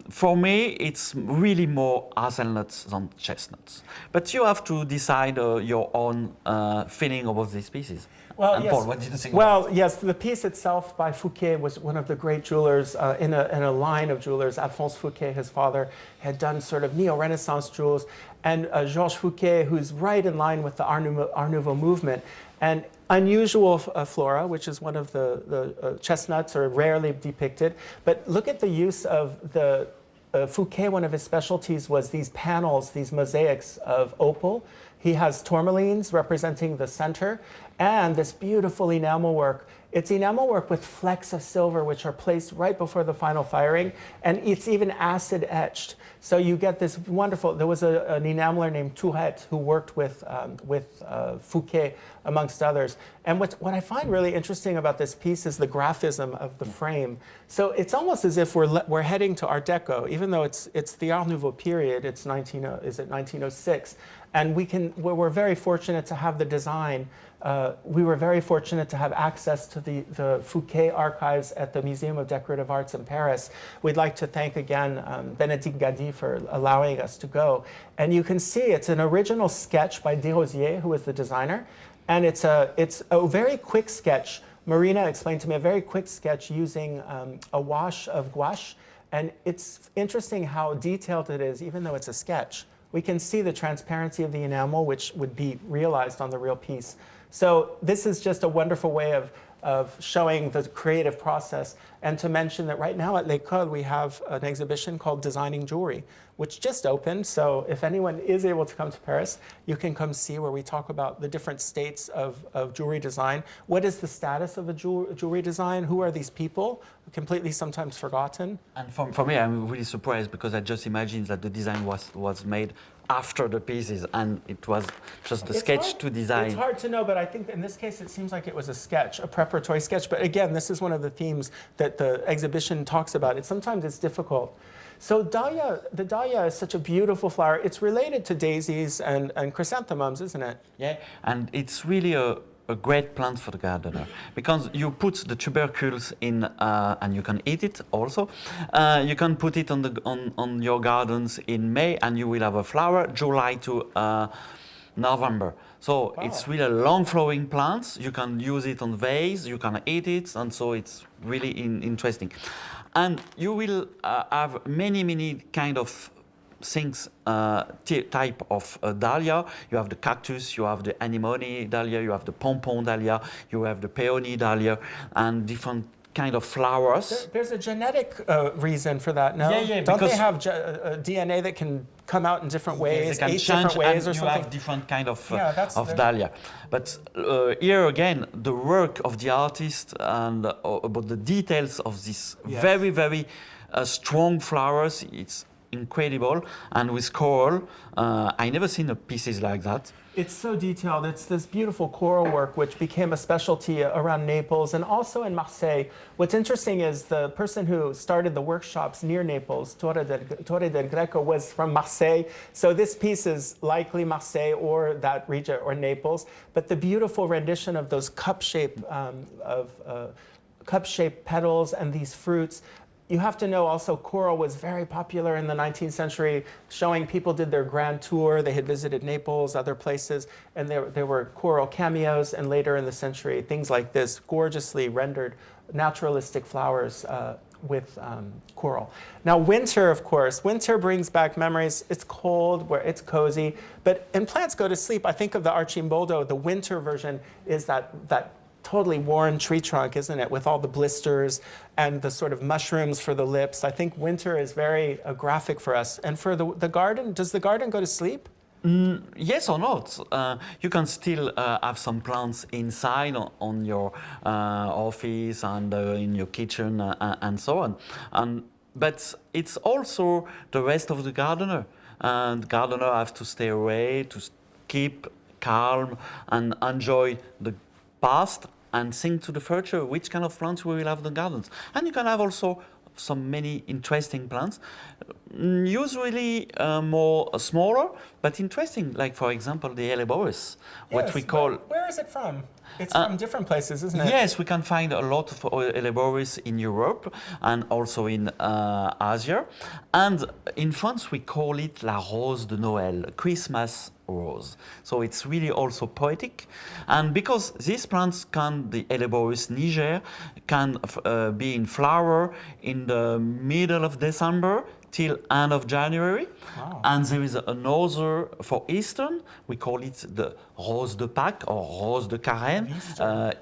for me it's really more hazelnuts than chestnuts. But you have to decide your own feeling about these pieces. Well, and yes. Paul, what did you think? Well, yes, the piece itself by Fouquet was one of the great jewelers in a line of jewelers. Alphonse Fouquet, his father, had done sort of neo-Renaissance jewels, and Georges Fouquet, who's right in line with the Art Nouveau movement. And unusual flora, which is one of the chestnuts, are rarely depicted. But look at the use of the Fouquet. One of his specialties was these panels, these mosaics of opal. He has tourmalines representing the center, and this beautiful enamel work. It's enamel work with flecks of silver, which are placed right before the final firing, and it's even acid etched. So you get this wonderful. There was an enameler named Tourette who worked with Fouquet, amongst others. And what I find really interesting about this piece is the graphism of the frame. So it's almost as if we're heading to Art Deco, even though it's the Art Nouveau period. It's 1906, and we're very fortunate to have the design. We were very fortunate to have access to the Fouquet archives at the Museum of Decorative Arts in Paris. We'd like to thank again Bénédicte Gady for allowing us to go. And you can see it's an original sketch by Desrosiers, who was the designer. And it's a very quick sketch. Marina explained to me a very quick sketch using a wash of gouache. And it's interesting how detailed it is, even though it's a sketch. We can see the transparency of the enamel, which would be realized on the real piece. So this is just a wonderful way of showing the creative process. And to mention that right now at L'École, we have an exhibition called Designing Jewelry, which just opened. So if anyone is able to come to Paris, you can come see where we talk about the different states of jewelry design. What is the status of a jewelry design? Who are these people? Completely sometimes forgotten. And for me, I'm really surprised because I just imagined that the design was made after the pieces, and it was just a sketch to design. It's hard to know, but I think in this case it seems like it was a sketch, a preparatory sketch. But again, this is one of the themes that the exhibition talks about. Sometimes it's difficult. So the dahlia is such a beautiful flower. It's related to daisies and chrysanthemums, isn't it? Yeah, and it's really a great plant for the gardener because you put the tubercles in, and you can eat it also. You can put it on your gardens in May, and you will have a flower July to November. So it's really a long flowering plant. You can use it on vase, you can eat it, and so it's really interesting. And you will have many kind of things, type of dahlia. You have the cactus, you have the anemone dahlia, you have the pompon dahlia, you have the peony dahlia, and different kind of flowers. There's a genetic reason for that, no? Yeah, Don't they because have DNA that can come out in different ways, yes, they can 8 change, different ways and or you something? have different kind of very- dahlia. But here again, the work of the artist and about the details of these Yes. very, very strong flowers, it's incredible. And with coral, I never seen a pieces like that. It's so detailed. It's this beautiful coral work which became a specialty around Naples and also in Marseille. What's interesting is the person who started the workshops near Naples, Torre del Greco, was from Marseille. So this piece is likely Marseille or that region or Naples. But the beautiful rendition of those cup-shaped cup-shaped petals and these fruits. You have to know also coral was very popular in the 19th century, showing people did their grand tour. They had visited Naples, other places, and there were coral cameos, and later in the century, things like this, gorgeously rendered naturalistic flowers with coral. Now winter, of course, winter brings back memories. It's cold, where it's cozy, but when plants go to sleep, I think of the Archimboldo, the winter version is that totally worn tree trunk, isn't it, with all the blisters and the sort of mushrooms for the lips. I think winter is very graphic for us. And for the garden, does the garden go to sleep? Yes or not. You can still have some plants inside on your office and in your kitchen and so on. But it's also the rest of the gardener. And gardener have to stay away, to keep calm and enjoy the past and think to the future which kind of plants we will have in the gardens. And you can have also some many interesting plants, usually more smaller, but interesting, like for example the Helleborus, what we call... Where is it from? It's from different places, isn't it? Yes, we can find a lot of Helleborus in Europe and also in Asia. And in France we call it la Rose de Noël, Christmas rose. So it's really also poetic. And because these plants the Helleborus niger, can be in flower in the middle of December till end of January. Wow. And there is another for Easter. We call it the Rose de Pâques or Rose de Carême,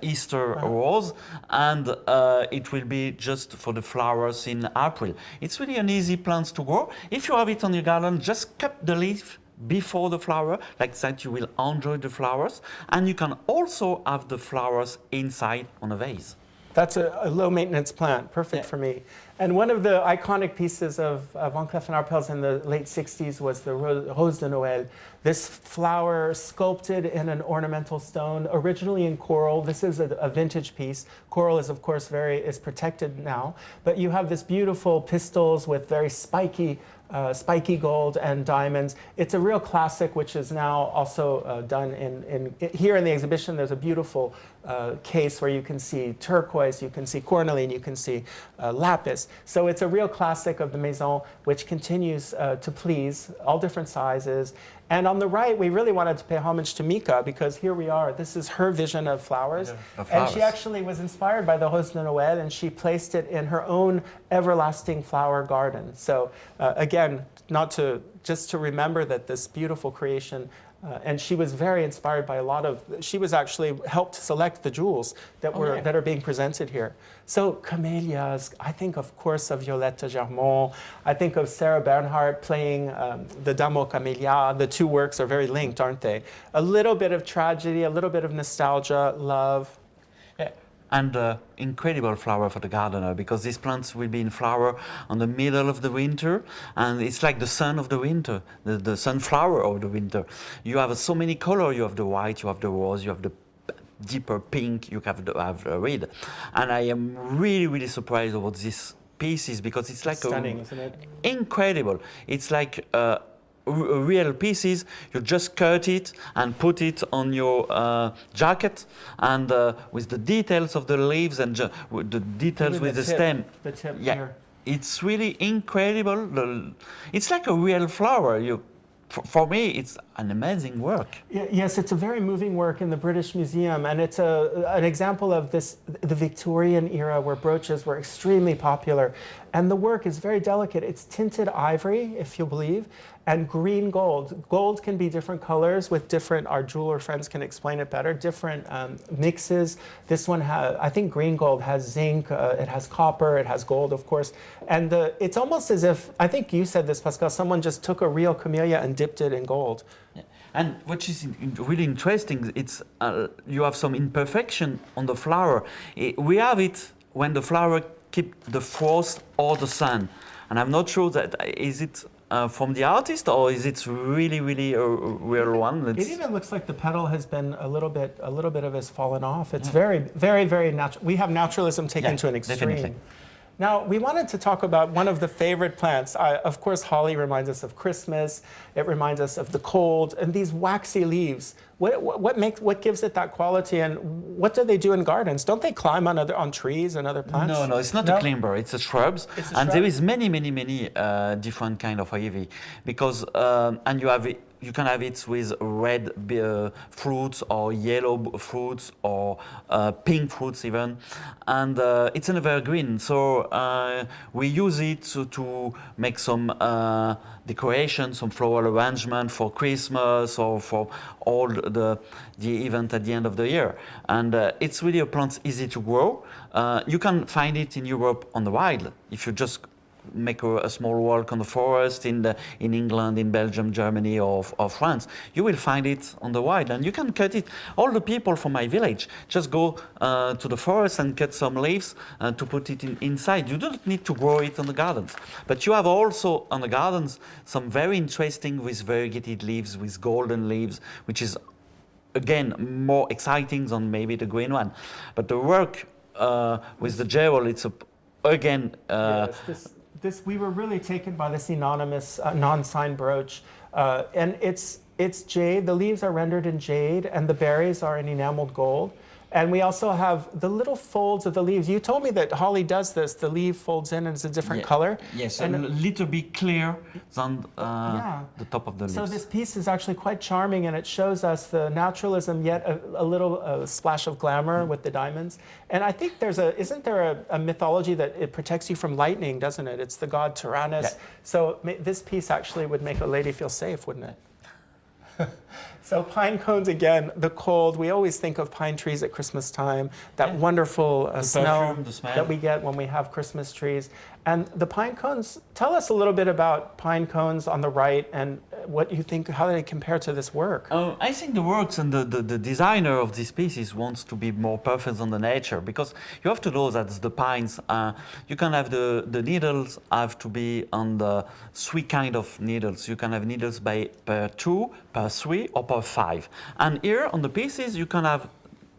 Easter rose. And it will be just for the flowers in April. It's really an easy plant to grow. If you have it on your garden, just cut the leaf before the flower, like that you will enjoy the flowers. And you can also have the flowers inside on a vase. That's a low-maintenance plant, perfect for me. And one of the iconic pieces of Van Cleef & Arpels in the late 60s was the Rose de Noel. This flower sculpted in an ornamental stone, originally in coral. This is a vintage piece. Coral is, of course, is protected now. But you have this beautiful pistils with very spiky gold and diamonds. It's a real classic, which is now also done here in the exhibition. There's a beautiful case where you can see turquoise, you can see cornelian, you can see lapis. So it's a real classic of the Maison, which continues to please all different sizes. And on the right, we really wanted to pay homage to Mika, because here we are. This is her vision of flowers. And she actually was inspired by the Rose de Noël, and she placed it in her own everlasting flower garden. So again, just to remember that this beautiful creation, and she was very inspired by she was actually helped select the jewels that are being presented here. So camellias, I think of course of Violette Germont, I think of Sarah Bernhardt playing the Dame aux Camellias. The two works are very linked, aren't they? A little bit of tragedy, a little bit of nostalgia, love. And incredible flower for the gardener, because these plants will be in flower on the middle of the winter, and it's like the sun of the winter, the sunflower of the winter. You have so many colors. You have the white, you have the rose, you have the deeper pink, you have the red. And I am really, really surprised about these pieces, because it's like stunning, isn't it? Incredible. It's like real pieces. You just cut it and put it on your jacket, and with the details of the leaves and the details with the stem. The tip here. It's really incredible. It's like a real flower. for me, it's an amazing work. Yes, it's a very moving work in the British Museum, and it's an example of this, the Victorian era where brooches were extremely popular. And the work is very delicate. It's tinted ivory, if you believe, and green gold. Gold can be different colors with different, our jeweler friends can explain it better, different mixes. This one has, I think green gold has zinc, it has copper, it has gold, of course. And it's almost as if, I think you said this, Pascal, someone just took a real camellia and dipped it in gold. Yeah. And what is really interesting, it's you have some imperfection on the flower. We have it when the flower keep the frost or the sun. And I'm not sure that, is it from the artist or is it really, really a real one? It even looks like the petal has been a little bit of it has fallen off. It's very, very, very natural. We have naturalism taken to an extreme. Definitely. Now, we wanted to talk about one of the favorite plants. Of course, holly reminds us of Christmas. It reminds us of the cold. And these waxy leaves, what gives it that quality? And what do they do in gardens? Don't they climb on trees and other plants? No, it's not a climber. It's a shrubs. It's a and shrub? there is many different kind of ivy. Because, and you can have it with red fruits or yellow fruits or pink fruits even. And it's an evergreen. So we use it to make some decoration, some floral arrangement for Christmas or for all the event at the end of the year. And it's really a plant easy to grow. You can find it in Europe on the wild if you just make a small walk on the forest in England, in Belgium, Germany, or France. You will find it on the wild, and you can cut it. All the people from my village just go to the forest and cut some leaves to put it inside. You don't need to grow it on the gardens. But you have also on the gardens some very interesting with variegated leaves, with golden leaves, which is again more exciting than maybe the green one. But the work with the jewel, it's again. Yes, we were really taken by this anonymous, non-signed brooch, and it's jade. The leaves are rendered in jade, and the berries are in enameled gold. And we also have the little folds of the leaves. You told me that holly does this. The leaf folds in and it's a different color. Yes, and a little bit clear than the top of the leaves. So this piece is actually quite charming, and it shows us the naturalism, yet a little splash of glamour with the diamonds. And I think isn't there a mythology that it protects you from lightning, doesn't it? It's the god Tyrannus. Yeah. So this piece actually would make a lady feel safe, wouldn't it? So pine cones, again, the cold. We always think of pine trees at Christmas time, that wonderful smell that we get when we have Christmas trees. And the pine cones, tell us a little bit about pine cones on the right and what you think, how they compare to this work. I think the works and the designer of these pieces wants to be more perfect than the nature, because you have to know that the pines, you can have the needles have to be on the 3 kind of needles. You can have needles per 2, per 3, or per 5. And here on the pieces you can have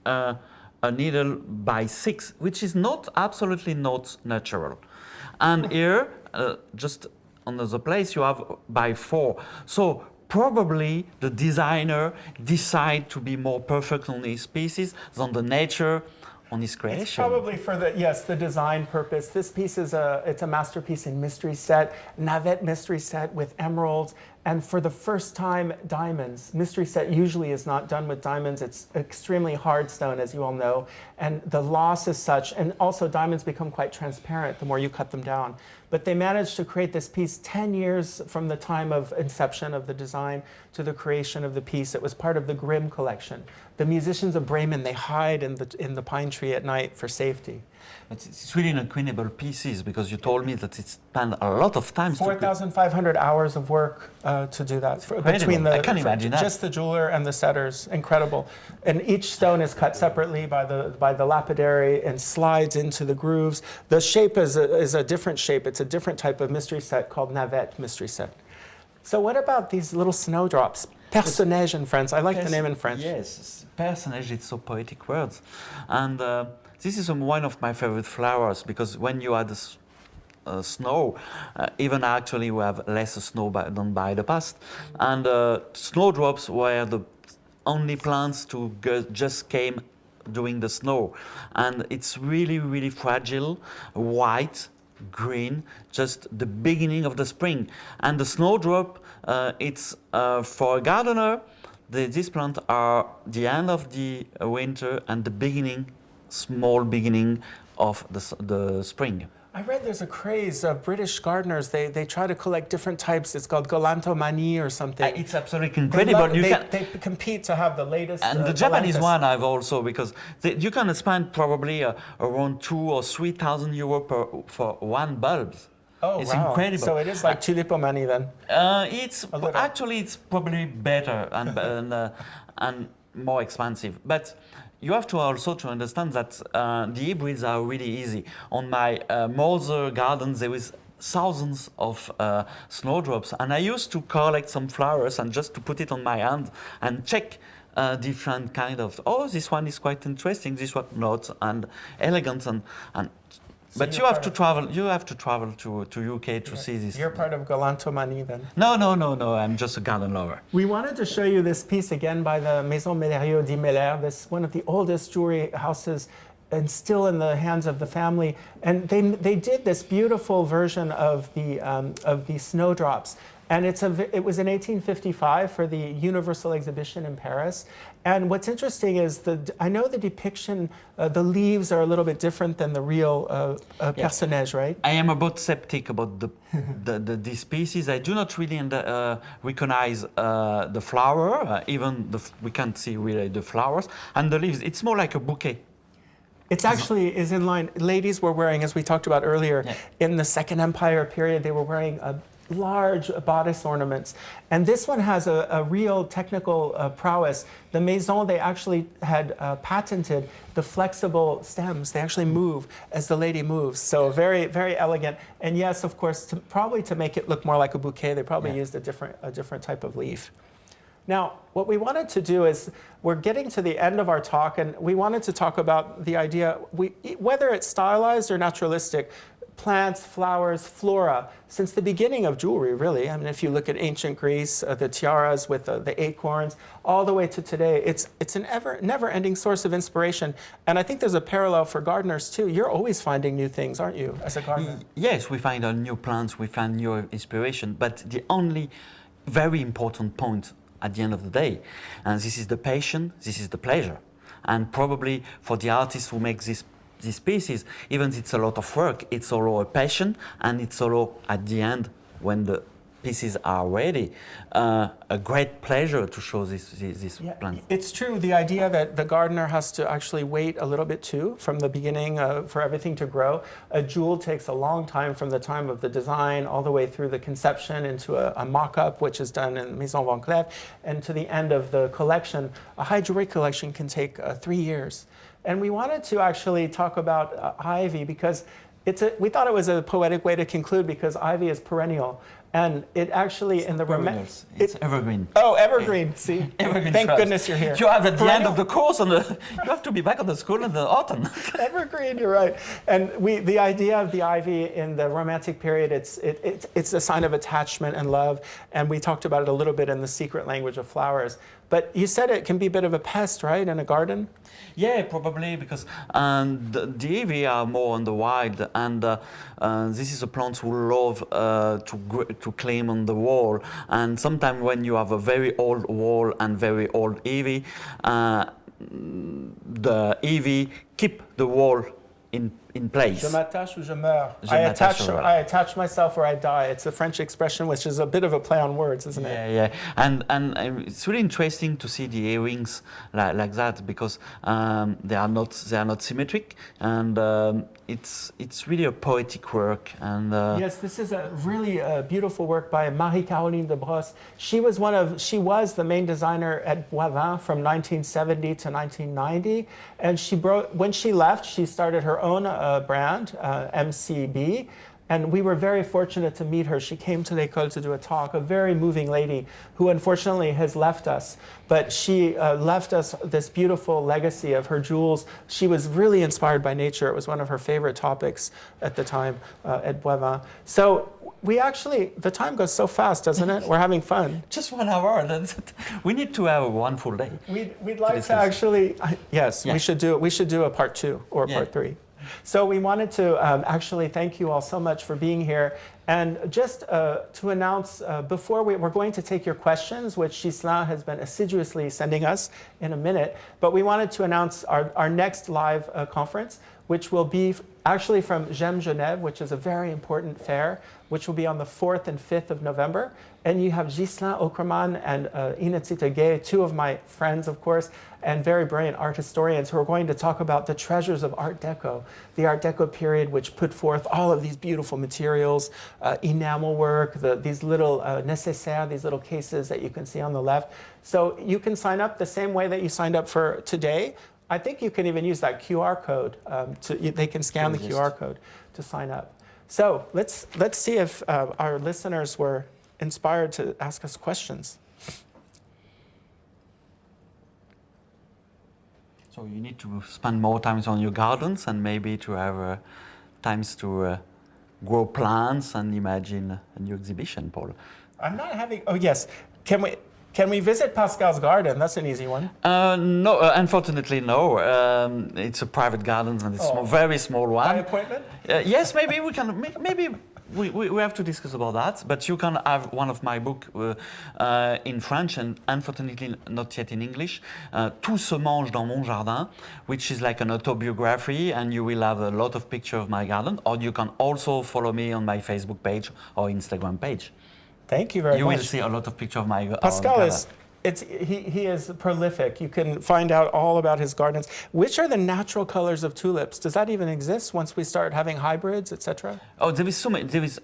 a needle by 6, which is absolutely not natural. And here, just on the place, you have by 4. So probably the designer decide to be more perfect on his pieces than the nature on his creation. It's probably for the design purpose. This piece is it's a masterpiece in mystery set, Navette mystery set with emeralds, and for the first time, diamonds. Mystery set usually is not done with diamonds. It's extremely hard stone, as you all know, and the loss is such, and also diamonds become quite transparent the more you cut them down. But they managed to create this piece 10 years from the time of inception of the design to the creation of the piece. It was part of the Grimm collection. The musicians of Bremen, they hide in the pine tree at night for safety. It's really incredible pieces, because you told me that it spent a lot of time. 4,500 hours of work to do that. Between I can imagine that. Just the jeweler and the setters, incredible. And each stone is cut separately by the lapidary and slides into the grooves. The shape is a different shape. It's a different type of mystery set called Navette mystery set. So what about these little snowdrops? Personnage in French. I like the name in French. Yes, personnage, it's so poetic words. And this is one of my favorite flowers, because when you add snow, even actually we have less snow than by the past. And snowdrops were the only plants to just came during the snow. And it's really, really fragile, white, green, just the beginning of the spring. And the snowdrop, it's for a gardener, these plants are the end of the winter and the beginning, small beginning of the spring. I read there's a craze of British gardeners. They try to collect different types. It's called galantomanie or something. It's absolutely incredible. They compete to have the latest. And the Japanese one I've also, because you can spend probably around 2,000 or 3,000 euro for one bulb. Oh, it's wow. incredible. So it is like tulipomanie then? It's probably better and more expensive. But you have to also to understand that the hybrids are really easy. On my mother garden, there is thousands of snowdrops, and I used to collect some flowers and just to put it on my hand and check different kind of. Oh, this one is quite interesting. This one not, and elegant and. But you have to travel. You have to travel to UK to see this. You're part of galantomanie then? No. I'm just a garden lover. We wanted to show you this piece again by the Maison Mellerio di Meller. This one of the oldest jewelry houses, and still in the hands of the family. And they did this beautiful version of the snowdrops. And it was in 1855 for the Universal Exhibition in Paris. And what's interesting is I know the depiction, the leaves are a little bit different than the real personnage, right? I am a bit skeptic about these species. I do not really recognize the flower, we can't see really the flowers. And the leaves, it's more like a bouquet. It actually is in line. Ladies were wearing, as we talked about earlier, in the Second Empire period, they were wearing large bodice ornaments. And this one has a real technical prowess. The Maison, they actually had patented the flexible stems. They actually move as the lady moves. So very, very elegant. And yes, of course, probably to make it look more like a bouquet, they probably used a different type of leaf. Now, what we wanted to do is, we're getting to the end of our talk, and we wanted to talk about the idea, whether it's stylized or naturalistic, plants, flowers, flora, since the beginning of jewelry, really. I mean, if you look at ancient Greece, the tiaras with the acorns, all the way to today, it's an never-ending source of inspiration. And I think there's a parallel for gardeners, too. You're always finding new things, aren't you, as a gardener? Yes, we find new plants, we find new inspiration, but the only very important point at the end of the day, and this is the passion, this is the pleasure. And probably for the artists who make these pieces, even if it's a lot of work, it's also a passion, and it's also at the end, when the pieces are ready, a great pleasure to show this plant. It's true, the idea that the gardener has to actually wait a little bit too, from the beginning for everything to grow. A jewel takes a long time from the time of the design all the way through the conception into a mock-up, which is done in Maison Van Cleef, and to the end of the collection. A high jewelry collection can take 3 years. And we wanted to actually talk about ivy because we thought it was a poetic way to conclude, because ivy is perennial. And it actually, it's in the it's evergreen. Oh, evergreen. See, evergreen thank shrubs. Goodness you're here. You have at the end of the course, you have to be back on the school in the autumn. Evergreen, you're right. And the idea of the ivy in the Romantic period, it's a sign of attachment and love. And we talked about it a little bit in the secret language of flowers. But you said it can be a bit of a pest, right, in a garden? Yeah, probably, because the ivy are more on the wild, and this is a plant who love to climb on the wall. And sometimes when you have a very old wall and very old ivy, the ivy keep the wall in place. Je m'attache ou je meurs. I attach myself or I die. It's a French expression, which is a bit of a play on words, isn't it? Yeah. And it's really interesting to see the earrings like that, because they are not symmetric, and it's really a poetic work. And yes, this is a really beautiful work by Marie-Caroline de Brosse. She was the main designer at Boivin from 1970 to 1990, and when she left, she started her own brand, MCB, and we were very fortunate to meet her. She came to l'école to do a talk, a very moving lady who unfortunately has left us, but she left us this beautiful legacy of her jewels. She was really inspired by nature. It was one of her favorite topics at the time at Boivin. So the time goes so fast, doesn't it? We're having fun. Just 1 hour. We need to have one full day. We'd like to actually, yes, yeah. We should do a part 2 or part 3. So we wanted to actually thank you all so much for being here. And just to announce, before we're going to take your questions, which Ghislain has been assiduously sending us in a minute, but we wanted to announce our next live conference, which will be actually from GEM Genève, which is a very important fair, which will be on the 4th and 5th of November. And you have Ghislain Aukerman and Inacita Gay, two of my friends, of course, and very brilliant art historians who are going to talk about the treasures of Art Deco, the Art Deco period, which put forth all of these beautiful materials, enamel work, these little nécessaires, these little cases that you can see on the left. So you can sign up the same way that you signed up for today. I think you can even use that QR code. They can scan the QR code to sign up. So let's see if our listeners were inspired to ask us questions. So you need to spend more time on your gardens and maybe to have times to grow plants and imagine a new exhibition, Paul. I'm not having, oh yes, can we visit Pascal's garden? That's an easy one. No, unfortunately, no. It's a private garden and it's a very small one. By appointment? Yes, maybe we can. Maybe we have to discuss about that. But you can have one of my books in French and unfortunately not yet in English. Tout se mange dans mon jardin, which is like an autobiography, and you will have a lot of pictures of my garden. Or you can also follow me on my Facebook page or Instagram page. Thank you very much. You will see a lot of pictures of my Pascal he is prolific. You can find out all about his gardens. Which are the natural colors of tulips? Does that even exist once we start having hybrids, etc.? Oh, there is so many. There is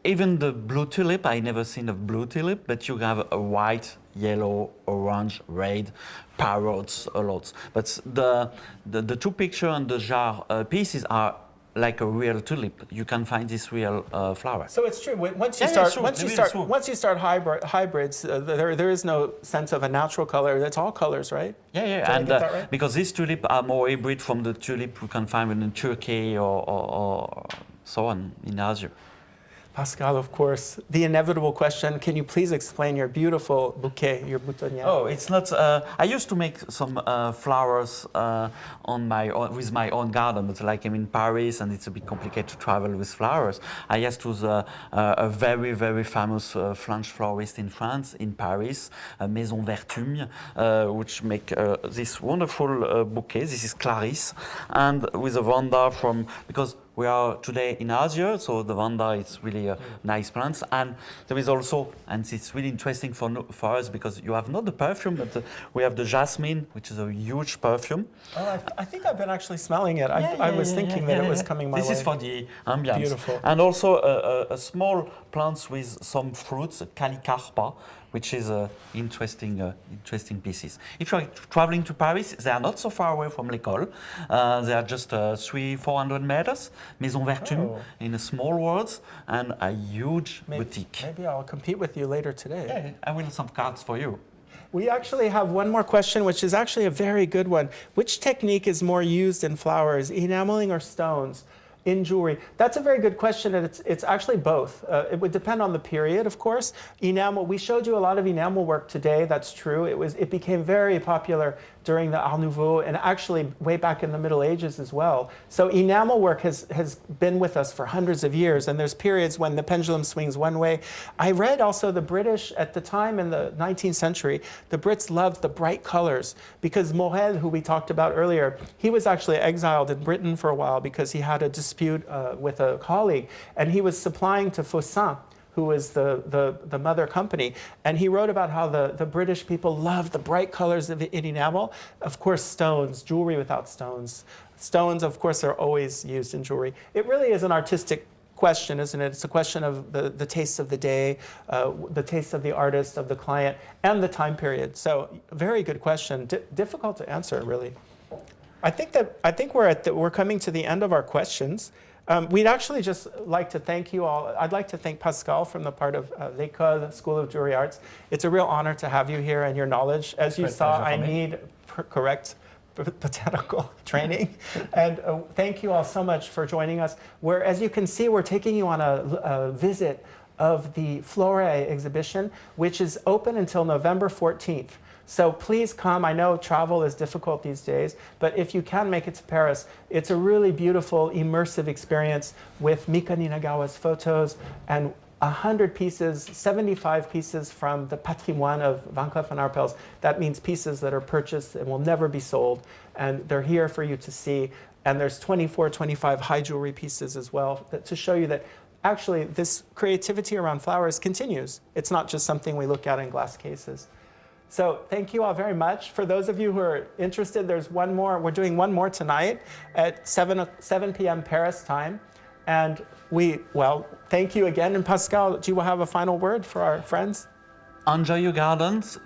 even the blue tulip. I never seen a blue tulip, but you have a white, yellow, orange, red, parrots, a lot. But the two pictures and the jar pieces are like a real tulip. You can find this real flower. So it's true. Once you start hybrids, there is no sense of a natural color. That's all colors, right? Yeah, yeah. Did I get that right? Because these tulips are more hybrid from the tulip you can find in Turkey or so on in Asia. Pascal, of course, the inevitable question, can you please explain your beautiful bouquet, your boutonnière? Oh, it's not, I used to make some flowers with my own garden, but like I'm in Paris and it's a bit complicated to travel with flowers. I asked to a very, very famous French florist in France, in Paris, Maison Vertume, which make this wonderful bouquet. This is Clarisse, and with a vanda because we are today in Asia, so the vanda is really a nice plant. And there is also, and it's really interesting for us because you have not the perfume, but we have the jasmine, which is a huge perfume. Oh, I think I've been actually smelling it. I was thinking that it was coming my way. This is for the ambience. Beautiful. And also a small plant with some fruits, Calicarpa, which is interesting pieces. If you're traveling to Paris, they are not so far away from l'école. They are just 300-400 meters. Maison Vertume in a small world and a huge boutique. Maybe I'll compete with you later today. Yeah, I will have some cards for you. We actually have one more question, which is actually a very good one. Which technique is more used in flowers, enameling or stones? In jewelry? That's a very good question, and it's actually both. It would depend on the period, of course. Enamel, we showed you a lot of enamel work today, that's true. It became very popular during the Art Nouveau and actually way back in the Middle Ages as well. So enamel work has been with us for hundreds of years, and there's periods when the pendulum swings one way. I read also the British at the time in the 19th century, the Brits loved the bright colors because Morel, who we talked about earlier, he was actually exiled in Britain for a while because he had a dispute with a colleague, and he was supplying to Fossin, who was the mother company. And he wrote about how the British people loved the bright colors of enamel. Of course, stones, jewelry without stones. Stones, of course, are always used in jewelry. It really is an artistic question, isn't it? It's a question of the tastes of the day, the tastes of the artist, of the client, and the time period. So, very good question. Difficult to answer, really. I think we're coming to the end of our questions. We'd actually just like to thank you all. I'd like to thank Pascal from the part of l'École School of Jewelry Arts. It's a real honor to have you here and your knowledge. As you saw, I need correct botanical training. And thank you all so much for joining us. As you can see, we're taking you on a visit of the FLORAE exhibition, which is open until November 14th. So please come. I know travel is difficult these days, but if you can make it to Paris, it's a really beautiful, immersive experience with Mika Ninagawa's photos and 100 pieces, 75 pieces from the patrimoine of Van Cleef & Arpels. That means pieces that are purchased and will never be sold, and they're here for you to see. And there's 24, 25 high jewelry pieces as well to show you that actually this creativity around flowers continues. It's not just something we look at in glass cases. So thank you all very much. For those of you who are interested, there's one more. We're doing one more tonight at 7 p.m. Paris time. And thank you again. And Pascal, do you have a final word for our friends? Enjoy your gardens.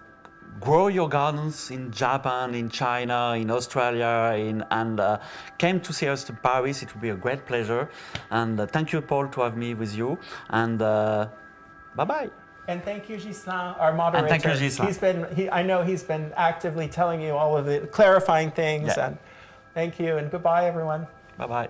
Grow your gardens in Japan, in China, in Australia, and came to see us to Paris. It will be a great pleasure. And thank you, Paul, to have me with you. And bye-bye. And thank you, Ghislain, our moderator. And thank you, Ghislain. I know he's been actively telling you all of the clarifying things. Yeah. And thank you, and goodbye, everyone. Bye-bye.